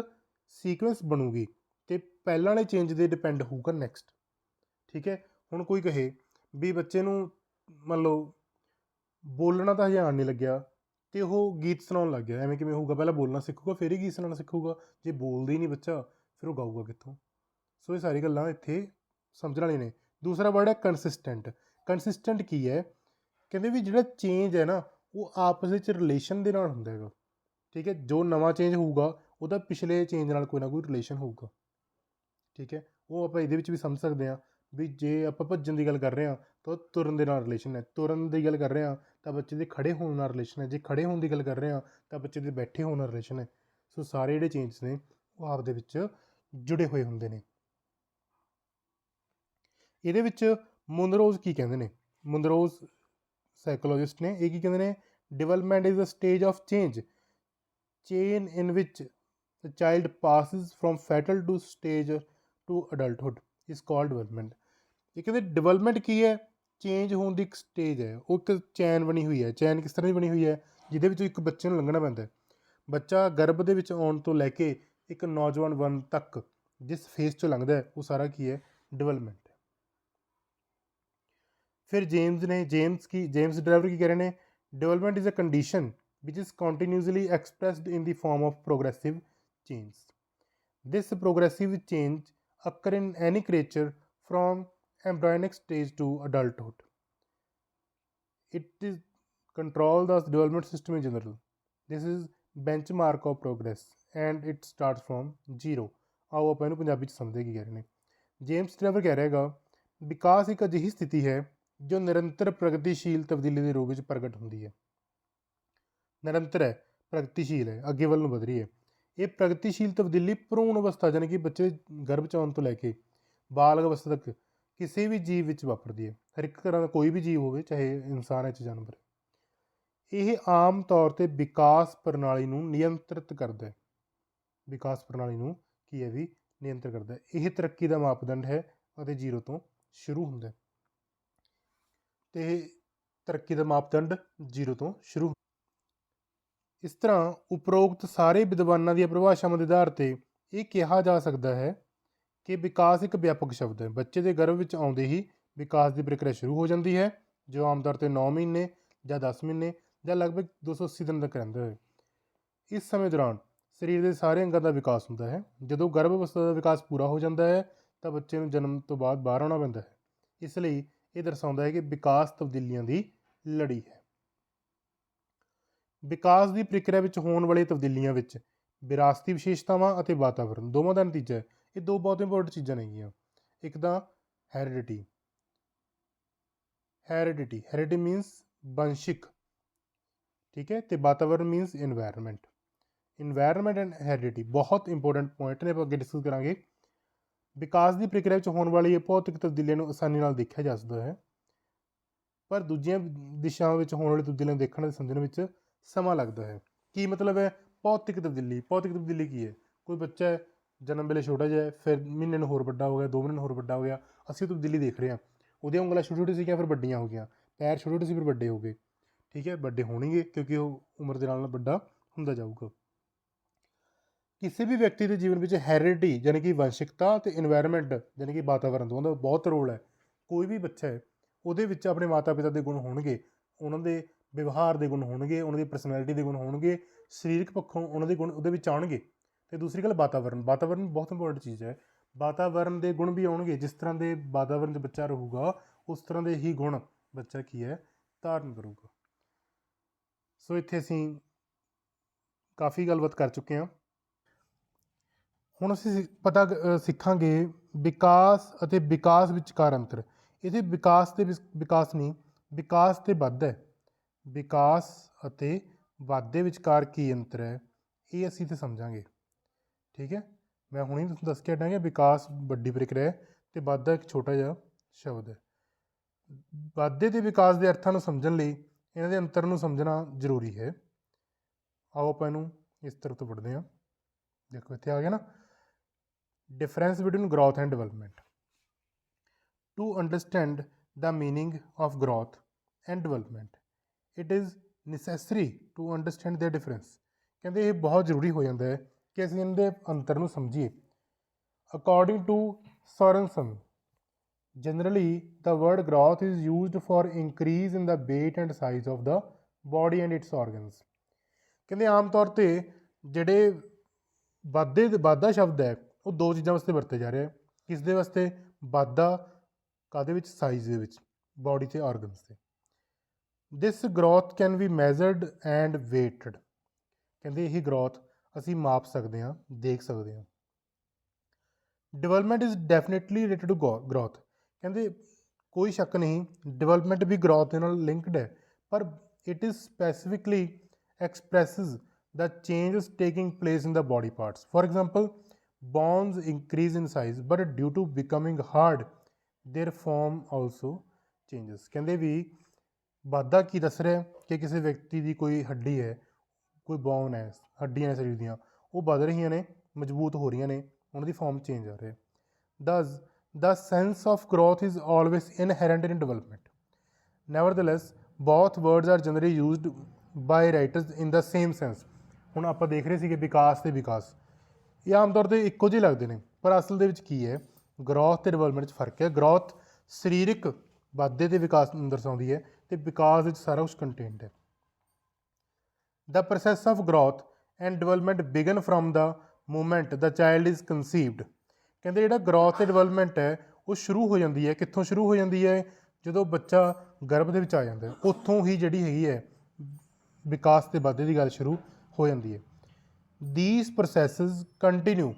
ਸੀਕੁਐਂਸ ਬਣੂਗੀ ਅਤੇ ਪਹਿਲਾਂ ਵਾਲੇ ਚੇਂਜ 'ਤੇ ਡਿਪੈਂਡ ਹੋਊਗਾ ਨੈਕਸਟ, ਠੀਕ ਹੈ। ਹੁਣ ਕੋਈ ਕਹੇ ਵੀ ਬੱਚੇ ਨੂੰ ਮੰਨ ਲਓ ਬੋਲਣਾ ਤਾਂ ਹਜੇ ਆਉਣ ਨਹੀਂ ਲੱਗਿਆ ਅਤੇ ਉਹ ਗੀਤ ਸੁਣਾਉਣ ਲੱਗ ਗਿਆ, ਐਵੇਂ ਕਿਵੇਂ ਹੋਊਗਾ? ਪਹਿਲਾਂ ਬੋਲਣਾ ਸਿੱਖੂਗਾ ਫਿਰ ਹੀ ਗੀਤ ਸੁਣਾਉਣਾ ਸਿੱਖੂਗਾ। ਜੇ ਬੋਲਦਾ ਹੀ ਨਹੀਂ ਬੱਚਾ ਫਿਰ ਉਹ ਗਾਊਗਾ ਕਿੱਥੋਂ? ਸੋ ਇਹ ਸਾਰੀ ਗੱਲਾਂ ਇੱਥੇ ਸਮਝਣ ਵਾਲੀਆਂ ਨੇ। ਦੂਸਰਾ ਵਰਡ ਹੈ ਕੰਸਿਸਟੈਂਟ। ਕੰਸਿਸਟੈਂਟ ਕੀ ਹੈ? ਕਹਿੰਦੇ ਵੀ ਜਿਹੜਾ ਚੇਂਜ ਹੈ ਨਾ ਉਹ ਆਪਸ ਵਿੱਚ ਰਿਲੇਸ਼ਨ ਦੇ ਨਾਲ ਹੁੰਦਾ ਹੈਗਾ, ਠੀਕ ਹੈ। ਜੋ ਨਵਾਂ ਚੇਂਜ ਹੋਊਗਾ ਉਹਦਾ ਪਿਛਲੇ ਚੇਂਜ ਨਾਲ ਕੋਈ ਨਾ ਕੋਈ ਰਿਲੇਸ਼ਨ ਹੋਊਗਾ, ਠੀਕ ਹੈ। ਉਹ ਆਪਾਂ ਇਹਦੇ ਵਿੱਚ ਵੀ ਸਮਝ ਸਕਦੇ ਹਾਂ ਵੀ ਜੇ ਆਪਾਂ ਭੱਜਣ ਦੀ ਗੱਲ ਕਰ ਰਹੇ ਹਾਂ ਤਾਂ ਤੁਰਨ ਦੇ ਨਾਲ ਰਿਲੇਸ਼ਨ ਹੈ, ਤੁਰਨ ਦੀ ਗੱਲ ਕਰ ਰਹੇ ਹਾਂ ਤਾਂ ਬੱਚੇ ਦੇ ਖੜ੍ਹੇ ਹੋਣ ਨਾਲ ਰਿਲੇਸ਼ਨ ਹੈ, ਜੇ ਖੜ੍ਹੇ ਹੋਣ ਦੀ ਗੱਲ ਕਰ ਰਹੇ ਹਾਂ ਤਾਂ ਬੱਚੇ ਦੇ ਬੈਠੇ ਹੋਣ ਨਾਲ ਰਿਲੇਸ਼ਨ ਹੈ। ਸੋ ਸਾਰੇ ਜਿਹੜੇ ਚੇਂਜਸ ਨੇ ਉਹ ਆਪ ਦੇ ਵਿੱਚ ਜੁੜੇ ਹੋਏ ਹੁੰਦੇ ਨੇ। ਇਹਦੇ ਵਿੱਚ ਮੁਨਰੋਜ਼ ਕੀ ਕਹਿੰਦੇ ਨੇ? ਮੁਨਰੋਜ਼ ਸਾਈਕੋਲੋਜਿਸਟ ਨੇ, ਇਹ ਕੀ ਕਹਿੰਦੇ ਨੇ? Development is a stage of change in which the child passes from foetal to stage to adulthood is called development. ਇਹ ਕਹਿੰਦੇ ਡਿਵੈਲਪਮੈਂਟ ਕੀ ਹੈ? ਚੇਂਜ ਹੋਣ ਦੀ ਇੱਕ ਸਟੇਜ ਹੈ, ਉਹ ਇੱਕ ਚੈਨ ਬਣੀ ਹੋਈ ਹੈ। ਚੈਨ ਕਿਸ ਤਰ੍ਹਾਂ ਦੀ ਬਣੀ ਹੋਈ ਹੈ? ਜਿਹਦੇ ਵਿੱਚ ਇੱਕ ਬੱਚੇ ਨੂੰ ਲੰਘਣਾ ਪੈਂਦਾ। ਬੱਚਾ ਗਰਭ ਦੇ ਵਿੱਚ ਆਉਣ ਤੋਂ ਲੈ ਕੇ ਇੱਕ ਨੌਜਵਾਨ ਬਣ ਤੱਕ ਜਿਸ ਫੇਸ 'ਚੋਂ ਲੰਘਦਾ ਉਹ ਸਾਰਾ ਕੀ ਹੈ? ਡਿਵੈਲਪਮੈਂਟ ਹੈ। फिर जेम्स ड्राइवर की कह रहे हैं, development is a condition which is continuously expressed in the form of progressive change. This progressive change occur in any creature from embryonic stage to adulthood. It is control the development system in general. This is benchmark of progress and it starts from zero. ਆਓ ਆਪਾਂ ਇਹਨੂੰ ਪੰਜਾਬੀ 'ਚ ਸਮਝਦੇ ਕੀ ਕਹਿ ਰਹੇ ਨੇ. James Traverse ਕਹਿ ਰਿਹਾ ਹੈਗਾ, ਵਿਕਾਸ ਇੱਕ ਅਜਿਹੀ ਸਥਿਤੀ ਹੈ ਜੋ ਨਿਰੰਤਰ ਪ੍ਰਗਤੀਸ਼ੀਲ ਤਬਦੀਲੀ ਦੇ ਰੂਪ ਵਿੱਚ ਪ੍ਰਗਟ ਹੁੰਦੀ ਹੈ. ਨਿਰੰਤਰ ਹੈ, ਪ੍ਰਗਤੀਸ਼ੀਲ ਹੈ, ਅੱਗੇ ਵੱਲ ਨੂੰ ਵਧ ਰਹੀ ਹੈ. ਇਹ ਪ੍ਰਗਤੀਸ਼ੀਲ ਤਬਦੀਲੀ ਭਰੂਣ ਅਵਸਥਾ ਯਾਨੀ ਕਿ ਬੱਚੇ ਗਰਭ 'ਚ ਆਉਣ ਤੋਂ ਲੈ ਕੇ ਬਾਲਗ ਅਵਸਥਾ ਤੱਕ ਕਿਸੇ ਵੀ ਜੀਵ ਵਿੱਚ ਵਾਪਰਦੀ ਹੈ. ਹਰ ਇੱਕ ਤਰ੍ਹਾਂ ਦਾ ਕੋਈ ਵੀ ਜੀਵ ਹੋਵੇ, ਚਾਹੇ ਇਨਸਾਨ ਹੈ ਚਾਹੇ ਜਾਨਵਰ. ਇਹ ਆਮ ਤੌਰ 'ਤੇ ਵਿਕਾਸ ਪ੍ਰਣਾਲੀ ਨੂੰ ਨਿਯੰਤਰਿਤ ਕਰਦਾ ਹੈ. ਵਿਕਾਸ ਪ੍ਰਣਾਲੀ ਨੂੰ ਕੀ ਹੈ ਵੀ ਨਿਯੰਤਰਿਤ ਕਰਦਾ ਹੈ. ਇਹ ਤਰੱਕੀ ਦਾ ਮਾਪਦੰਡ ਹੈ ਅਤੇ ਜ਼ੀਰੋ ਤੋਂ ਸ਼ੁਰੂ ਹੁੰਦਾ ਹੈ. ਅਤੇ ਇਹ ਤਰੱਕੀ ਦਾ ਮਾਪਦੰਡ ਜ਼ੀਰੋ ਤੋਂ ਸ਼ੁਰੂ. ਇਸ ਤਰ੍ਹਾਂ ਉਪਰੋਕਤ ਸਾਰੇ ਵਿਦਵਾਨਾਂ ਦੀਆਂ ਪਰਿਭਾਸ਼ਾਵਾਂ ਦੇ ਆਧਾਰ 'ਤੇ ਇਹ ਕਿਹਾ ਜਾ ਸਕਦਾ ਹੈ ਕਿ ਵਿਕਾਸ ਇੱਕ ਵਿਆਪਕ ਸ਼ਬਦ ਹੈ. ਬੱਚੇ ਦੇ ਗਰਭ ਵਿੱਚ ਆਉਂਦੇ ਹੀ ਵਿਕਾਸ ਦੀ ਪ੍ਰਕਿਰਿਆ ਸ਼ੁਰੂ ਹੋ ਜਾਂਦੀ ਹੈ, ਜੋ ਆਮ ਤੌਰ 'ਤੇ 9 ਮਹੀਨੇ ਜਾਂ 10 ਮਹੀਨੇ ਜਾਂ ਲਗਭਗ 280 ਦਿਨ ਤੱਕ ਰਹਿੰਦਾ ਹੈ. ਇਸ ਸਮੇਂ ਦੌਰਾਨ ਸਰੀਰ ਦੇ ਸਾਰੇ ਅੰਗਾਂ ਦਾ ਵਿਕਾਸ ਹੁੰਦਾ ਹੈ. ਜਦੋਂ ਗਰਭ ਅਵਸਥਾ ਦਾ ਵਿਕਾਸ ਪੂਰਾ ਹੋ ਜਾਂਦਾ ਹੈ ਤਾਂ ਬੱਚੇ ਨੂੰ ਜਨਮ ਤੋਂ ਬਾਅਦ ਬਾਹਰ ਆਉਣਾ ਪੈਂਦਾ ਹੈ. ਇਸ ਲਈ ਇਹ ਦਰਸਾਉਂਦਾ ਹੈ ਕਿ ਵਿਕਾਸ ਤਬਦੀਲੀਆਂ ਦੀ ਲੜੀ ਹੈ. ਵਿਕਾਸ ਦੀ ਪ੍ਰਕਿਰਿਆ ਵਿੱਚ ਹੋਣ ਵਾਲੀਆਂ ਤਬਦੀਲੀਆਂ ਵਿੱਚ ਵਿਰਾਸਤੀ ਵਿਸ਼ੇਸ਼ਤਾਵਾਂ ਅਤੇ ਵਾਤਾਵਰਣ ਦੋਵਾਂ ਦਾ ਨਤੀਜਾ ਹੈ. ਇਹ ਦੋ ਬਹੁਤ ਇੰਪੋਰਟੈਂਟ ਚੀਜ਼ਾਂ ਨੇਗੀਆਂ. ਇੱਕ ਤਾਂ ਹੈਰੀਡਿਟੀ ਮੀਨਸ ਵੰਸ਼ਿਕ, ਠੀਕ ਹੈ, ਅਤੇ ਵਾਤਾਵਰਣ ਮੀਨਸ ਇਨਵਾਇਰਨਮੈਂਟ ਐਂਡ ਹੈਰੀਡਿਟੀ ਬਹੁਤ ਇੰਪੋਰਟੈਂਟ ਪੁਆਇੰਟ ਨੇ, ਆਪਾਂ ਅੱਗੇ ਡਿਸਕਸ ਕਰਾਂਗੇ. ਵਿਕਾਸ ਦੀ ਪ੍ਰਕਿਰਿਆ ਵਿੱਚ ਹੋਣ ਵਾਲੀ ਭੌਤਿਕ ਤਬਦੀਲੀਆਂ ਨੂੰ ਆਸਾਨੀ ਨਾਲ ਦੇਖਿਆ ਜਾ ਸਕਦਾ ਹੈ, ਪਰ ਦੂਜੀਆਂ ਦਿਸ਼ਾਵਾਂ ਵਿੱਚ ਹੋਣ ਵਾਲੀ ਤਬਦੀਲੀਆਂ ਨੂੰ ਦੇਖਣ ਅਤੇ ਸਮਝਣ ਵਿੱਚ ਸਮਾਂ ਲੱਗਦਾ ਹੈ. ਕੀ ਮਤਲਬ ਹੈ ਭੌਤਿਕ ਤਬਦੀਲੀ ਕੀ ਹੈ? ਕੋਈ ਬੱਚਾ ਹੈ, ਜਨਮ ਵੇਲੇ ਛੋਟਾ ਜਿਹਾ, ਫਿਰ ਮਹੀਨੇ ਨੂੰ ਹੋਰ ਵੱਡਾ ਹੋ ਗਿਆ, 2 ਮਹੀਨੇ ਨੂੰ ਹੋਰ ਵੱਡਾ ਹੋ ਗਿਆ, ਅਸੀਂ ਉਹ ਤਬਦੀਲੀ ਦੇਖ ਰਹੇ ਹਾਂ. ਉਹਦੀਆਂ ਉਂਗਲਾਂ ਛੋਟੀ ਛੋਟੀ ਸੀਗੀਆਂ, ਫਿਰ ਵੱਡੀਆਂ ਹੋ ਗਈਆਂ, ਪੈਰ ਛੋਟੇ ਛੋਟੇ ਸੀ, ਫਿਰ ਵੱਡੇ ਹੋ ਗਏ, ਠੀਕ ਹੈ, ਵੱਡੇ ਹੋਣਗੇ ਕਿਉਂਕਿ ਉਹ ਉਮਰ ਦੇ ਨਾਲ ਨਾਲ ਵੱਡਾ ਹੁੰਦਾ ਜਾਊਗਾ. ਕਿਸੇ ਵੀ ਵਿਅਕਤੀ ਦੇ ਜੀਵਨ ਵਿੱਚ ਹੈਰੀਡਿਟੀ ਯਾਨੀ ਕਿ ਵੰਸ਼ਿਕਤਾ ਅਤੇ ਇਨਵਾਇਰਨਮੈਂਟ ਯਾਨੀ ਕਿ ਵਾਤਾਵਰਣ ਦੋਵਾਂ ਦਾ ਬਹੁਤ ਰੋਲ ਹੈ. ਕੋਈ ਵੀ ਬੱਚਾ ਹੈ ਉਹਦੇ ਵਿੱਚ ਆਪਣੇ ਮਾਤਾ ਪਿਤਾ ਦੇ ਗੁਣ ਹੋਣਗੇ, ਉਹਨਾਂ ਦੇ ਵਿਵਹਾਰ ਦੇ ਗੁਣ ਹੋਣਗੇ, ਉਹਨਾਂ ਦੀ ਪਰਸਨੈਲਿਟੀ ਦੇ ਗੁਣ ਹੋਣਗੇ, ਸਰੀਰਕ ਪੱਖੋਂ ਉਹਨਾਂ ਦੇ ਗੁਣ ਉਹਦੇ ਵਿੱਚ ਆਉਣਗੇ. ਅਤੇ ਦੂਸਰੀ ਗੱਲ ਵਾਤਾਵਰਣ ਬਹੁਤ ਇੰਪੋਰਟੈਂਟ ਚੀਜ਼ ਹੈ. ਵਾਤਾਵਰਣ ਦੇ ਗੁਣ ਵੀ ਆਉਣਗੇ. ਜਿਸ ਤਰ੍ਹਾਂ ਦੇ ਵਾਤਾਵਰਣ 'ਚ ਬੱਚਾ ਰਹੂਗਾ ਉਸ ਤਰ੍ਹਾਂ ਦੇ ਹੀ ਗੁਣ ਬੱਚਾ ਕੀ ਹੈ ਧਾਰਨ ਕਰੂਗਾ. ਸੋ ਇੱਥੇ ਅਸੀਂ ਕਾਫੀ ਗੱਲਬਾਤ ਕਰ ਚੁੱਕੇ ਹਾਂ. ਹੁਣ ਅਸੀਂ ਸਿੱਖਾਂਗੇ ਵਿਕਾਸ ਅਤੇ ਵਿਕਾਸ ਵਿਚਕਾਰ ਅੰਤਰ. ਇਹਦੇ ਵਿਕਾਸ ਨਹੀਂ, ਵਿਕਾਸ ਅਤੇ ਵਾਧਾ ਹੈ. ਵਿਕਾਸ ਅਤੇ ਵਾਧੇ ਵਿਚਕਾਰ ਕੀ ਅੰਤਰ ਹੈ ਇਹ ਅਸੀਂ ਤੇ ਸਮਝਾਂਗੇ, ਠੀਕ ਹੈ. ਮੈਂ ਹੁਣੇ ਤੁਹਾਨੂੰ ਦੱਸ ਕੇ ਹਟਾਂਗਾ, ਵਿਕਾਸ ਵੱਡੀ ਪ੍ਰਕਿਰਿਆ ਹੈ ਅਤੇ ਵਾਧਾ ਇੱਕ ਛੋਟਾ ਜਿਹਾ ਸ਼ਬਦ ਹੈ. ਵਾਧੇ ਅਤੇ ਵਿਕਾਸ ਦੇ ਅਰਥਾਂ ਨੂੰ ਸਮਝਣ ਲਈ ਇਹਨਾਂ ਦੇ ਅੰਤਰ ਨੂੰ ਸਮਝਣਾ ਜ਼ਰੂਰੀ ਹੈ. ਆਓ ਆਪਾਂ ਇਹਨੂੰ ਇਸ ਤਰ੍ਹਾਂ ਤੋਂ ਪੜ੍ਹਦੇ ਹਾਂ. ਦੇਖੋ ਇੱਥੇ ਆ ਗਿਆ ਨਾ, difference between growth and development. To understand the meaning of growth and development, it is necessary to understand their difference. ਕਹਿੰਦੇ ਇਹ ਬਹੁਤ ਜ਼ਰੂਰੀ ਹੋ ਜਾਂਦਾ ਹੈ ਕਿ ਅਸੀਂ ਇਹਨਾਂ ਦੇ ਅੰਤਰ ਨੂੰ ਸਮਝੀਏ. According to Sorensen, generally the word growth is used for increase in the weight and size of the body and its organs. ਕਹਿੰਦੇ ਆਮ ਤੌਰ 'ਤੇ ਜਿਹੜੇ ਵਾਧਾ ਸ਼ਬਦ ਹੈ ਉਹ ਦੋ ਚੀਜ਼ਾਂ ਵਾਸਤੇ ਵਰਤੇ ਜਾ ਰਹੇ ਹੈ. ਕਿਸ ਦੇ ਵਾਸਤੇ? ਵਾਧਾ ਕਾਹਦੇ ਵਿੱਚ? ਸਾਈਜ਼ ਦੇ ਵਿੱਚ, ਬੋਡੀ ਅਤੇ ਆਰਗਨਸ 'ਤੇ. This growth can be measured and weighted. ਕਹਿੰਦੇ ਇਹ ਗਰੋਥ ਅਸੀਂ ਮਾਪ ਸਕਦੇ ਹਾਂ, ਦੇਖ ਸਕਦੇ ਹਾਂ. Development is definitely related to growth. ਕਹਿੰਦੇ ਕੋਈ ਸ਼ੱਕ ਨਹੀਂ ਡਿਵੈਲਪਮੈਂਟ ਵੀ ਗਰੋਥ ਦੇ ਨਾਲ ਲਿੰਕਡ ਹੈ, ਪਰ it is specifically expresses the changes taking place in the body parts. For example, bones increase in size, but due to becoming hard, their form also changes. ਕਹਿੰਦੇ ਵੀ ਵਾਧਾ ਕੀ ਦੱਸ ਰਿਹਾ ਕਿ ਕਿਸੇ ਵਿਅਕਤੀ ਦੀ ਕੋਈ ਹੱਡੀ ਹੈ, ਕੋਈ ਬੋਨ ਹੈ, ਹੱਡੀਆਂ ਨੇ ਸਰੀਰ ਦੀਆਂ, ਉਹ ਵੱਧ ਰਹੀਆਂ ਨੇ, ਮਜ਼ਬੂਤ ਹੋ ਰਹੀਆਂ ਨੇ, ਉਹਨਾਂ ਦੀ ਫਾਰਮ ਚੇਂਜ ਆ ਰਿਹਾ. Thus, the sense of growth is always inherent in development. Nevertheless, both words are generally used by writers in the same sense. ਹੁਣ ਆਪਾਂ ਦੇਖ ਰਹੇ ਸੀਗੇ ਵਿਕਾਸ ਅਤੇ ਵਿਕਾਸ, ਇਹ ਆਮ ਤੌਰ 'ਤੇ ਇੱਕੋ ਜਿਹੇ ਲੱਗਦੇ ਨੇ, ਪਰ ਅਸਲ ਦੇ ਵਿੱਚ ਕੀ ਹੈ, ਗਰੋਥ ਅਤੇ ਡਿਵੈਲਪਮੈਂਟ 'ਚ ਫਰਕ ਹੈ. ਗਰੋਥ ਸਰੀਰਕ ਵਾਧੇ ਤੇ ਵਿਕਾਸ ਨੂੰ ਦਰਸਾਉਂਦੀ ਹੈ ਤੇ ਵਿਕਾਸ ਵਿੱਚ ਸਾਰਾ ਕੁਝ ਕੰਟੇਨਡ ਹੈ। The process of growth and development begin from the moment the child is conceived। ਕਹਿੰਦੇ ਜਿਹੜਾ ਗਰੋਥ ਤੇ ਡਿਵੈਲਪਮੈਂਟ ਹੈ ਉਹ ਸ਼ੁਰੂ ਹੋ ਜਾਂਦੀ ਹੈ, ਕਿੱਥੋਂ ਸ਼ੁਰੂ ਹੋ ਜਾਂਦੀ ਹੈ? ਜਦੋਂ ਬੱਚਾ ਗਰਭ ਦੇ ਵਿੱਚ ਆ ਜਾਂਦਾ ਹੈ, ਉੱਥੋਂ ਹੀ ਜਿਹੜੀ ਹੈਗੀ ਹੈ ਵਿਕਾਸ ਤੇ ਵਾਧੇ ਦੀ ਗੱਲ ਸ਼ੁਰੂ ਹੋ ਜਾਂਦੀ ਹੈ। These processes continue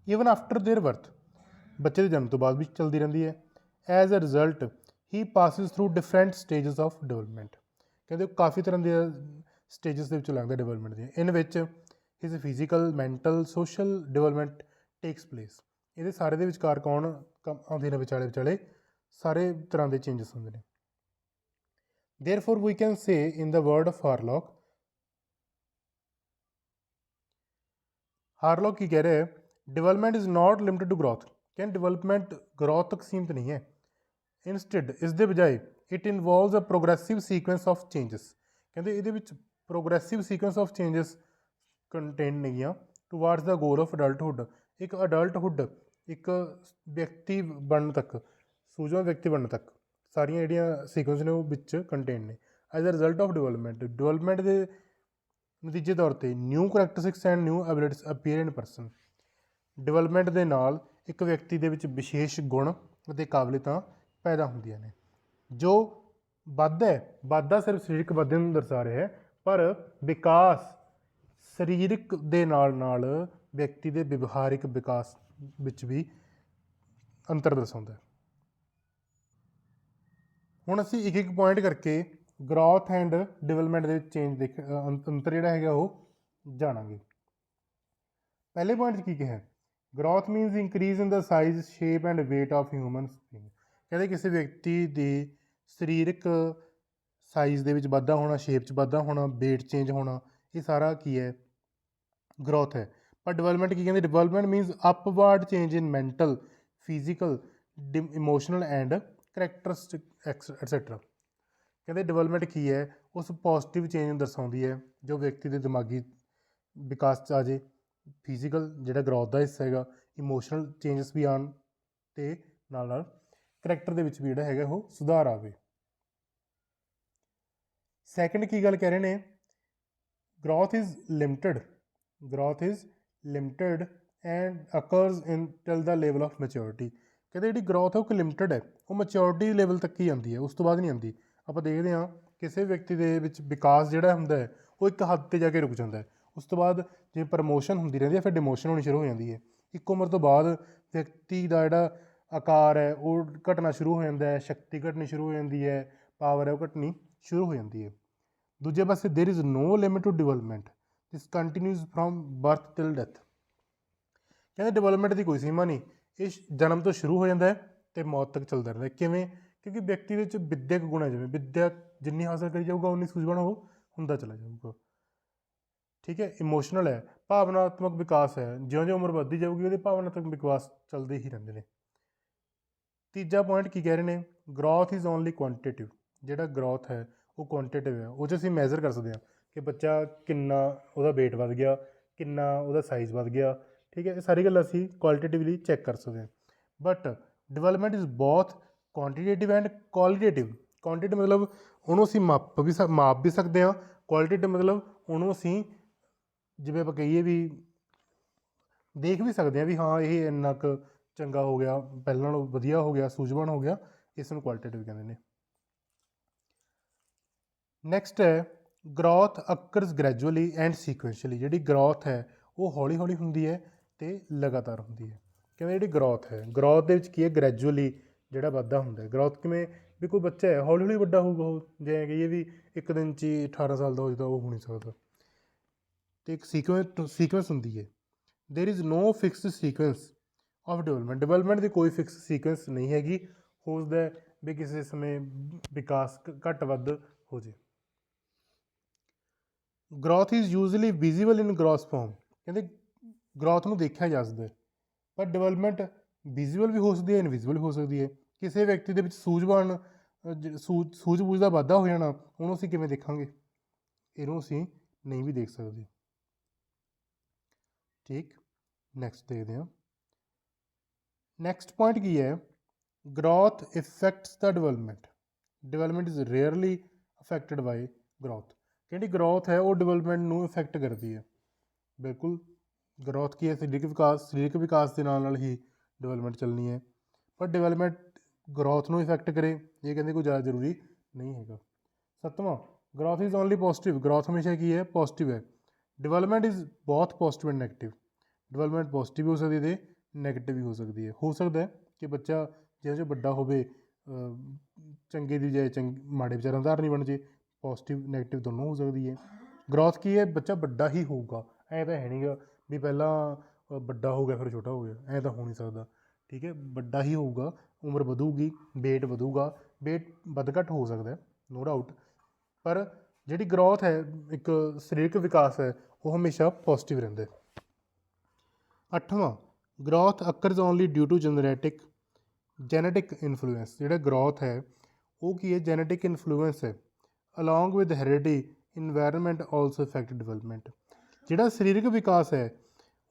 even after their birth। ਬੱਚੇ ਦੇ ਜਨਮ ਤੋਂ ਬਾਅਦ ਵੀ ਚੱਲਦੀ ਰਹਿੰਦੀ ਹੈ। As a result he passes through different stages of development। ਕਹਿੰਦੇ ਉਹ ਕਾਫੀ ਤਰ੍ਹਾਂ ਦੇ ਸਟੇਜਸ ਦੇ ਵਿੱਚੋਂ ਲੰਘਦਾ ਡਿਵੈਲਪਮੈਂਟ ਦੀਆਂ। ਇਨ ਵਿੱਚ his physical, mental, social development takes place. ਇਹਦੇ ਸਾਰੇ ਦੇ ਵਿਚਕਾਰ ਕੌਣ ਆਉਂਦੇ ਨੇ? ਵਿਚਾਲੇ ਸਾਰੇ ਤਰ੍ਹਾਂ ਦੇ ਚੇਂਜਸ ਹੁੰਦੇ ਨੇ। Therefore we can say in the word of Hurlock, Hurlock ਕੀ ਕਹਿ ਰਿਹਾ ਹੈ? Development is not limited to growth. ਕਹਿੰਦੇ ਡਿਵੈਲਪਮੈਂਟ ਗਰੋਥ ਤੱਕ ਸੀਮਿਤ ਨਹੀਂ ਹੈ। ਇੰਸਟੈਡ ਇਸ ਦੇ ਬਜਾਏ it involves a progressive sequence of changes. ਕਹਿੰਦੇ ਇਹਦੇ ਵਿੱਚ progressive sequence of changes contain ਨੇਗੀਆਂ ਟੂਵਾਰਡਸ ਦਾ ਗੋਲ ਆਫ ਅਡਲਟਹੁੱਡ। ਇੱਕ ਅਡਲਟਹੁੱਡ, ਇੱਕ ਵਿਅਕਤੀ ਬਣਨ ਤੱਕ, ਸੂਝਵਾਨ ਵਿਅਕਤੀ ਬਣਨ ਤੱਕ ਸਾਰੀਆਂ ਜਿਹੜੀਆਂ ਸੀਕੁਐਂਸ ਨੇ ਉਹ ਵਿੱਚ ਕੰਟੇਨ ਨੇ। As a result of development ਦੇ ਨਤੀਜੇ ਤੌਰ 'ਤੇ new characteristics and new abilities appear in person. Development ਦੇ ਨਾਲ ਇੱਕ ਵਿਅਕਤੀ ਦੇ ਵਿੱਚ ਵਿਸ਼ੇਸ਼ ਗੁਣ ਅਤੇ ਕਾਬਲੀਅਤਾਂ ਪੈਦਾ ਹੁੰਦੀਆਂ ਨੇ। ਜੋ ਵਾਧਾ ਸਿਰਫ ਸਰੀਰਕ ਵਾਧੇ ਨੂੰ ਦਰਸਾ ਰਿਹਾ ਹੈ, ਪਰ ਵਿਕਾਸ ਸਰੀਰਕ ਦੇ ਨਾਲ ਨਾਲ ਵਿਅਕਤੀ ਦੇ ਵਿਵਹਾਰਿਕ ਵਿਕਾਸ ਵਿੱਚ ਵੀ ਅੰਤਰ ਦਰਸਾਉਂਦਾ ਹੈ। ਹੁਣ ਅਸੀਂ ਇੱਕ ਇੱਕ ਪੁਆਇੰਟ ਕਰਕੇ ਗਰੋਥ ਐਂਡ ਡਿਵੈਲਪਮੈਂਟ ਦੇ ਵਿੱਚ ਚੇਂਜ ਅੰਤਰ ਜਿਹੜਾ ਹੈਗਾ ਉਹ ਜਾਣਾਂਗੇ। ਪਹਿਲੇ ਪੁਆਇੰਟ 'ਚ ਕੀ ਕਿਹਾ? Growth means increase in the size, shape and weight of human spring. ਕਹਿੰਦੇ ਕਿਸੇ ਵਿਅਕਤੀ ਦੀ ਸਰੀਰਕ ਸਾਈਜ਼ ਦੇ ਵਿੱਚ ਵਾਧਾ ਹੋਣਾ, ਸ਼ੇਪ 'ਚ ਵਾਧਾ ਹੋਣਾ, ਵੇਟ ਚੇਂਜ ਹੋਣਾ, ਇਹ ਸਾਰਾ ਕੀ ਹੈ? ਗਰੋਥ ਹੈ। ਪਰ ਡਿਵੈਲਪਮੈਂਟ ਕੀ ਕਹਿੰਦੇ? Development means upward change in mental, physical, emotional and characteristic et cetera. ਕਹਿੰਦੇ ਡਿਵੈਲਪਮੈਂਟ ਕੀ ਹੈ? ਉਸ ਪੋਜ਼ੀਟਿਵ ਚੇਂਜ ਨੂੰ ਦਰਸਾਉਂਦੀ ਹੈ ਜੋ ਵਿਅਕਤੀ ਦੇ ਦਿਮਾਗੀ ਵਿਕਾਸ 'ਚ ਆ ਜੇ, ਫਿਜ਼ੀਕਲ ਜਿਹੜਾ ਗਰੋਥ ਦਾ ਹਿੱਸਾ ਹੈਗਾ, ਇਮੋਸ਼ਨਲ ਚੇਂਜਸ ਵੀ ਆਉਣ ਅਤੇ ਨਾਲ ਨਾਲ ਕਰੈਕਟਰ ਦੇ ਵਿੱਚ ਵੀ ਜਿਹੜਾ ਹੈਗਾ ਉਹ ਸੁਧਾਰ ਆਵੇ। ਸੈਕਿੰਡ ਕੀ ਗੱਲ ਕਹਿ ਰਹੇ ਨੇ? growth is limited and occurs in till the level of maturity। ਕਹਿੰਦੇ ਜਿਹੜੀ ਗਰੋਥ ਹੈ ਉਹ ਇੱਕ ਲਿਮਿਟਡ ਹੈ, ਉਹ ਮੈਚੋਰਿਟੀ ਲੈਵਲ ਤੱਕ ਹੀ ਆਉਂਦੀ ਹੈ, ਉਸ ਤੋਂ ਬਾਅਦ ਨਹੀਂ ਆਉਂਦੀ। ਆਪਾਂ ਦੇਖਦੇ ਹਾਂ ਕਿਸੇ ਵਿਅਕਤੀ ਦੇ ਵਿੱਚ ਵਿਕਾਸ ਜਿਹੜਾ ਹੁੰਦਾ ਹੈ ਉਹ ਇੱਕ ਹੱਦ 'ਤੇ ਜਾ ਕੇ ਰੁਕ ਜਾਂਦਾ ਹੈ। ਉਸ ਤੋਂ ਬਾਅਦ ਜੇ ਪ੍ਰਮੋਸ਼ਨ ਹੁੰਦੀ ਰਹਿੰਦੀ ਹੈ, ਫਿਰ ਡਿਮੋਸ਼ਨ ਹੋਣੀ ਸ਼ੁਰੂ ਹੋ ਜਾਂਦੀ ਹੈ। ਇੱਕ ਉਮਰ ਤੋਂ ਬਾਅਦ ਵਿਅਕਤੀ ਦਾ ਜਿਹੜਾ ਆਕਾਰ ਹੈ ਉਹ ਘਟਣਾ ਸ਼ੁਰੂ ਹੋ ਜਾਂਦਾ ਹੈ, ਸ਼ਕਤੀ ਘਟਣੀ ਸ਼ੁਰੂ ਹੋ ਜਾਂਦੀ ਹੈ, ਪਾਵਰ ਹੈ ਉਹ ਘਟਣੀ ਸ਼ੁਰੂ ਹੋ ਜਾਂਦੀ ਹੈ। ਦੂਜੇ ਪਾਸੇ there is no limit to development, this continues from birth till death. ਕਹਿੰਦੇ ਡਿਵੈਲਪਮੈਂਟ ਦੀ ਕੋਈ ਸੀਮਾ ਨਹੀਂ, ਇਹ ਜਨਮ ਤੋਂ ਸ਼ੁਰੂ ਹੋ ਜਾਂਦਾ ਹੈ ਅਤੇ ਮੌਤ ਤੱਕ ਚੱਲਦਾ ਰਹਿੰਦਾ। ਕਿਵੇਂ? ਕਿਉਂਕਿ ਵਿਅਕਤੀ ਦੇ ਵਿੱਚ ਵਿਦਿਅਕ ਗੁਣ ਹੈ, ਜਿਵੇਂ ਵਿਦਿਆ ਜਿੰਨੀ ਹਾਸਲ ਕਰੀ ਜਾਊਗਾ ਉਨੀ ਸੂਝਵਾਨ ਉਹ ਹੁੰਦਾ ਚਲਾ ਜਾਊਗਾ। ਠੀਕ ਹੈ। ਇਮੋਸ਼ਨਲ ਹੈ, ਭਾਵਨਾਤਮਕ ਵਿਕਾਸ ਹੈ, ਜਿਉਂ-ਜਿਉਂ ਉਮਰ ਵੱਧਦੀ ਜਾਊਗੀ ਉਹਦੇ ਭਾਵਨਾਤਮਕ ਵਿਕਾਸ ਚੱਲਦੇ ਹੀ ਰਹਿੰਦੇ ਨੇ। ਤੀਜਾ ਪੁਆਇੰਟ ਕੀ ਕਹਿ ਰਹੇ ਨੇ? Growth is only quantitative. ਜਿਹੜਾ ਗਰੋਥ ਹੈ ਉਹ ਕੁਆਂਟੀਟਿਵ ਹੈ, ਉਹ 'ਚ ਅਸੀਂ ਮੈਜ਼ਰ ਕਰ ਸਕਦੇ ਹਾਂ ਕਿ ਬੱਚਾ ਕਿੰਨਾ ਉਹਦਾ ਵੇਟ ਵੱਧ ਗਿਆ, ਕਿੰਨਾ ਉਹਦਾ ਸਾਈਜ਼ ਵੱਧ ਗਿਆ। ਠੀਕ ਹੈ, ਇਹ ਸਾਰੀ ਗੱਲਾਂ ਅਸੀਂ ਕੁਆਲਿਟੇਟਿਵਲੀ ਚੈੱਕ ਕਰ ਸਕਦੇ ਹਾਂ। But development is both quantitative and qualitative. Quantitative ਮਤਲਬ ਉਹਨੂੰ ਅਸੀਂ ਮਾਪ ਵੀ ਸਕਦੇ ਹਾਂ, ਕੁਆਲੀਟੇਟਿਵ ਮਤਲਬ ਉਹਨੂੰ ਅਸੀਂ ਜਿਵੇਂ ਆਪਾਂ ਕਹੀਏ ਵੀ ਦੇਖ ਵੀ ਸਕਦੇ ਹਾਂ ਵੀ ਹਾਂ ਇਹ ਇੰਨਾ ਕੁ ਚੰਗਾ ਹੋ ਗਿਆ, ਪਹਿਲਾਂ ਨਾਲੋਂ ਵਧੀਆ ਹੋ ਗਿਆ, ਸੂਝਵਾਨ ਹੋ ਗਿਆ, ਇਸ ਨੂੰ ਕੁਆਲੀਟੇਟਿਵ ਕਹਿੰਦੇ ਨੇ। ਨੈਕਸਟ ਹੈ ਗਰੋਥ ਅਕਰਸ ਗ੍ਰੈਜੂਅਲੀ ਐਂਡ ਸੀਕੁਐਂਸ਼ਲੀ। ਜਿਹੜੀ ਗਰੋਥ ਹੈ ਉਹ ਹੌਲੀ ਹੌਲੀ ਹੁੰਦੀ ਹੈ ਅਤੇ ਲਗਾਤਾਰ ਹੁੰਦੀ ਹੈ। ਕਹਿੰਦੇ ਜਿਹੜੀ ਗਰੋਥ ਹੈ, ਗਰੋਥ ਦੇ ਵਿੱਚ ਕੀ ਹੈ? ਗ੍ਰੈਜੂਅਲੀ ਜਿਹੜਾ ਵਾਧਾ ਹੁੰਦਾ ਹੈ। ਗਰੋਥ ਕਿਵੇਂ? ਵੀ ਕੋਈ ਬੱਚਾ ਹੈ ਹੌਲੀ ਹੌਲੀ ਵੱਡਾ ਹੋਊਗਾ, ਉਹ ਜਿਵੇਂ ਕਹੀਏ ਵੀ ਇੱਕ ਦਿਨ 'ਚ ਹੀ 18 ਸਾਲ ਦਾ ਹੋ ਜਾਂਦਾ, ਉਹ ਹੋ ਨਹੀਂ ਸਕਦਾ। ਅਤੇ ਇੱਕ ਸੀਕੁਐਂਸ ਹੁੰਦੀ ਹੈ। There is no fixed sequence of development ਦੀ ਕੋਈ ਫਿਕਸ ਸੀਕੁਐਂਸ ਨਹੀਂ ਹੈਗੀ। ਹੋ ਸਕਦਾ ਵੀ ਕਿਸੇ ਸਮੇਂ ਵਿਕਾਸ ਘੱਟ ਵੱਧ ਹੋ ਜੇ। Growth is usually visible in gross form. ਕਹਿੰਦੇ ਗਰੋਥ ਨੂੰ ਦੇਖਿਆ ਜਾ ਸਕਦਾ, ਪਰ ਡਿਵੈਲਪਮੈਂਟ ਵਿਜ਼ੀਬਲ ਵੀ ਹੋ ਸਕਦੀ ਹੈ, ਇਨਵਿਜ਼ੀਬਲ ਵੀ ਹੋ ਸਕਦੀ ਹੈ। ਕਿਸੇ ਵਿਅਕਤੀ ਦੇ ਵਿੱਚ ਸੂਝ-ਬੂਝ ਦਾ ਵਾਧਾ ਹੋ ਜਾਣਾ, ਉਹਨੂੰ ਅਸੀਂ ਕਿਵੇਂ ਦੇਖਾਂਗੇ? ਇਹਨੂੰ ਅਸੀਂ ਨਹੀਂ ਵੀ ਦੇਖ ਸਕਦੇ। ਠੀਕ, ਨੈਕਸਟ ਦੇਖਦੇ ਹਾਂ। ਨੈਕਸਟ ਪੁਆਇੰਟ ਕੀ ਹੈ? growth affects the development is rarely affected by growth। ਜਿਹੜੀ growth ਹੈ ਉਹ development ਨੂੰ affect ਕਰਦੀ ਹੈ। ਬਿਲਕੁਲ growth ਕੀ ਹੈ, ਸਰੀਰਕ ਵਿਕਾਸ ਦੇ ਨਾਲ ਹੀ ਡਿਵੈਲਪਮੈਂਟ ਚੱਲਣੀ ਹੈ, ਪਰ ਡਿਵੈਲਪਮੈਂਟ growth ਨੂੰ ਇਫੈਕਟ ਕਰੇ ਇਹ ਕਹਿੰਦੇ ਕੋਈ ਜ਼ਿਆਦਾ ਜ਼ਰੂਰੀ ਨਹੀਂ ਹੈਗਾ। 7ਵਾਂ growth is only positive, growth ਹਮੇਸ਼ਾ ਕੀ ਹੈ, ਪੋਜ਼ਿਟਿਵ ਹੈ। Development is both positive and negative, development positive ਵੀ ਹੋ ਸਕਦੀ ਹੈ ਅਤੇ ਨੈਗੇਟਿਵ ਵੀ ਹੋ ਸਕਦੀ ਹੈ। ਹੋ ਸਕਦਾ ਹੈ ਕਿ ਬੱਚਾ ਜਿਹੋ ਜਿਹਾ ਵੱਡਾ ਹੋਵੇ ਚੰਗੇ ਦੀ ਬਜਾਏ ਮਾੜੇ ਵਿਚਾਰਾਂ ਦਾ ਧਾਰਨੀ ਬਣ ਜੇ, ਪੋਜ਼ਿਟਿਵ ਨੈਗੇਟਿਵ ਦੋਨੋਂ ਹੋ ਸਕਦੀ ਹੈ। ਗਰੋਥ ਕੀ ਹੈ, ਬੱਚਾ ਵੱਡਾ ਹੀ ਹੋਊਗਾ, ਐਂ ਤਾਂ ਹੈ ਨਹੀਂ ਗਾ ਵੀ ਪਹਿਲਾਂ ਵੱਡਾ ਹੋ ਗਿਆ ਫਿਰ ਛੋਟਾ ਹੋ ਗਿਆ, ਐਂ ਤਾਂ ਹੋ ਨਹੀਂ ਸਕਦਾ। ਠੀਕ ਹੈ, ਵੱਡਾ ਹੀ ਹੋਊਗਾ, ਉਮਰ ਵਧੂਗੀ, ਵੇਟ ਵਧੂਗਾ, ਵੇਟ ਵੱਧ ਘੱਟ ਹੋ ਸਕਦਾ ਨੋ ਡਾਊਟ, ਪਰ ਜਿਹੜੀ ਗਰੋਥ ਹੈ ਇੱਕ ਸਰੀਰਕ ਵਿਕਾਸ ਹੈ ਉਹ ਹਮੇਸ਼ਾ ਪੋਜ਼ਿਟਿਵ ਰਹਿੰਦਾ। 8ਵਾਂ growth occurs only due to genetic influence. ਜਿਹੜਾ ਗਰੋਥ ਹੈ ਉਹ ਕੀ ਹੈ, ਜੈਨੇਟਿਕ ਇਨਫਲੂਐਂਸ ਹੈ। Along with heredity environment also affect development. ਜਿਹੜਾ ਸਰੀਰਕ ਵਿਕਾਸ ਹੈ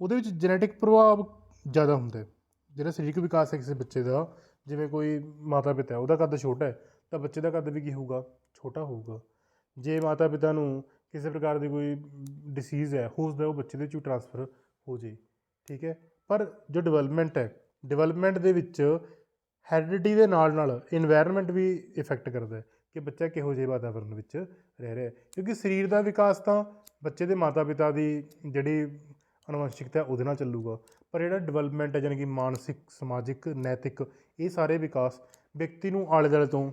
ਉਹਦੇ ਵਿੱਚ ਜੈਨੇਟਿਕ ਪ੍ਰਭਾਵ ਜ਼ਿਆਦਾ ਹੁੰਦਾ ਹੈ। ਜਿਹੜਾ ਸਰੀਰਕ ਵਿਕਾਸ ਹੈ ਕਿਸੇ ਬੱਚੇ ਦਾ, ਜਿਵੇਂ ਕੋਈ ਮਾਤਾ ਪਿਤਾ ਹੈ ਉਹਦਾ ਕੱਦ ਛੋਟਾ ਹੈ ਤਾਂ ਬੱਚੇ ਦਾ ਕੱਦ ਵੀ ਕੀ ਹੋਊਗਾ, ਛੋਟਾ ਹੋਊਗਾ। ਜੇ ਮਾਤਾ ਪਿਤਾ ਨੂੰ ਕਿਸੇ ਪ੍ਰਕਾਰ ਦੀ ਕੋਈ ਡਿਸੀਜ਼ ਹੈ ਹੋ ਸਕਦਾ ਉਹ ਬੱਚੇ ਦੇ ਵਿੱਚ ਟਰਾਂਸਫਰ ਹੋ ਜੇ। ਠੀਕ ਹੈ, ਪਰ ਜੋ ਡਿਵੈਲਪਮੈਂਟ ਹੈ, ਡਿਵੈਲਪਮੈਂਟ ਦੇ ਵਿੱਚ ਹੈਰੀਡਿਟੀ ਦੇ ਨਾਲ ਇਨਵਾਇਰਨਮੈਂਟ ਵੀ ਇਫੈਕਟ ਕਰਦਾ ਕਿ ਬੱਚਾ ਕਿਹੋ ਜਿਹੇ ਵਾਤਾਵਰਨ ਵਿੱਚ ਰਹਿ ਰਿਹਾ, ਕਿਉਂਕਿ ਸਰੀਰ ਦਾ ਵਿਕਾਸ ਤਾਂ ਬੱਚੇ ਦੇ ਮਾਤਾ ਪਿਤਾ ਦੀ ਜਿਹੜੀ ਅਨੁਵੰਸ਼ਿਕਤਾ ਉਹਦੇ ਨਾਲ ਚੱਲੂਗਾ, ਪਰ ਜਿਹੜਾ ਡਿਵੈਲਪਮੈਂਟ ਹੈ, ਜਾਣੀ ਕਿ ਮਾਨਸਿਕ, ਸਮਾਜਿਕ, ਨੈਤਿਕ, ਇਹ ਸਾਰੇ ਵਿਕਾਸ ਵਿਅਕਤੀ ਨੂੰ ਆਲੇ ਦੁਆਲੇ ਤੋਂ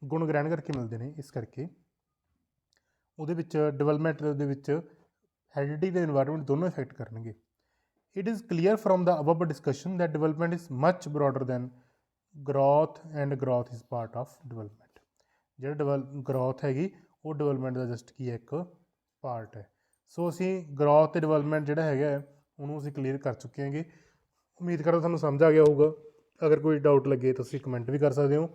ਗੁਣ ਗ੍ਰਹਿਣ ਕਰਕੇ ਮਿਲਦੇ ਨੇ। ਇਸ ਕਰਕੇ ਉਹਦੇ ਵਿੱਚ ਡਿਵੈਲਪਮੈਂਟ ਦੇ ਵਿੱਚ ਹੈਰੀਡਿਟੀ ਅਤੇ ਇਨਵਾਇਰਨਮੈਂਟ ਦੋਨੋਂ ਇਫੈਕਟ ਕਰਨਗੇ। It is clear from the above discussion that development is much broader than growth and growth is part of development। ਜਿਹੜਾ growth ਹੈਗੀ ਉਹ ਡਿਵੈਲਪਮੈਂਟ ਦਾ ਜਸਟ ਕੀ ਹੈ, ਇੱਕ ਪਾਰਟ ਹੈ। ਸੋ ਅਸੀਂ growth ਅਤੇ ਡਿਵੈਲਪਮੈਂਟ ਜਿਹੜਾ ਹੈਗਾ ਉਹਨੂੰ ਅਸੀਂ ਕਲੀਅਰ ਕਰ ਚੁੱਕੇ ਹੈਗੇ। ਉਮੀਦ ਕਰਦਾ ਤੁਹਾਨੂੰ ਸਮਝ ਆ ਗਿਆ ਹੋਊਗਾ। ਅਗਰ ਕੋਈ ਡਾਊਟ ਲੱਗੇ ਤੁਸੀਂ ਕਮੈਂਟ ਵੀ ਕਰ ਸਕਦੇ ਹੋ।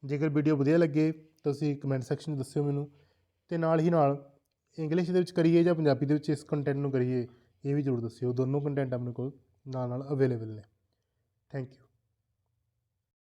ਜੇਕਰ ਵੀਡੀਓ ਵਧੀਆ ਲੱਗੇ ਤੁਸੀਂ ਕਮੈਂਟ ਸੈਕਸ਼ਨ 'ਚ ਦੱਸਿਓ ਮੈਨੂੰ, ਅਤੇ ਨਾਲ ਹੀ ਨਾਲ ਇੰਗਲਿਸ਼ ਦੇ ਵਿੱਚ ਕਰੀਏ ਜਾਂ ਪੰਜਾਬੀ ਦੇ ਵਿੱਚ ਇਸ ਕੰਟੈਂਟ ਨੂੰ ਕਰੀਏ ਇਹ ਵੀ ਜ਼ਰੂਰ ਦੱਸਿਓ। ਦੋਨੋਂ ਕੰਟੈਂਟ ਆਪਣੇ ਕੋਲ ਨਾਲ ਅਵੇਲੇਬਲ ਨੇ। Thank you.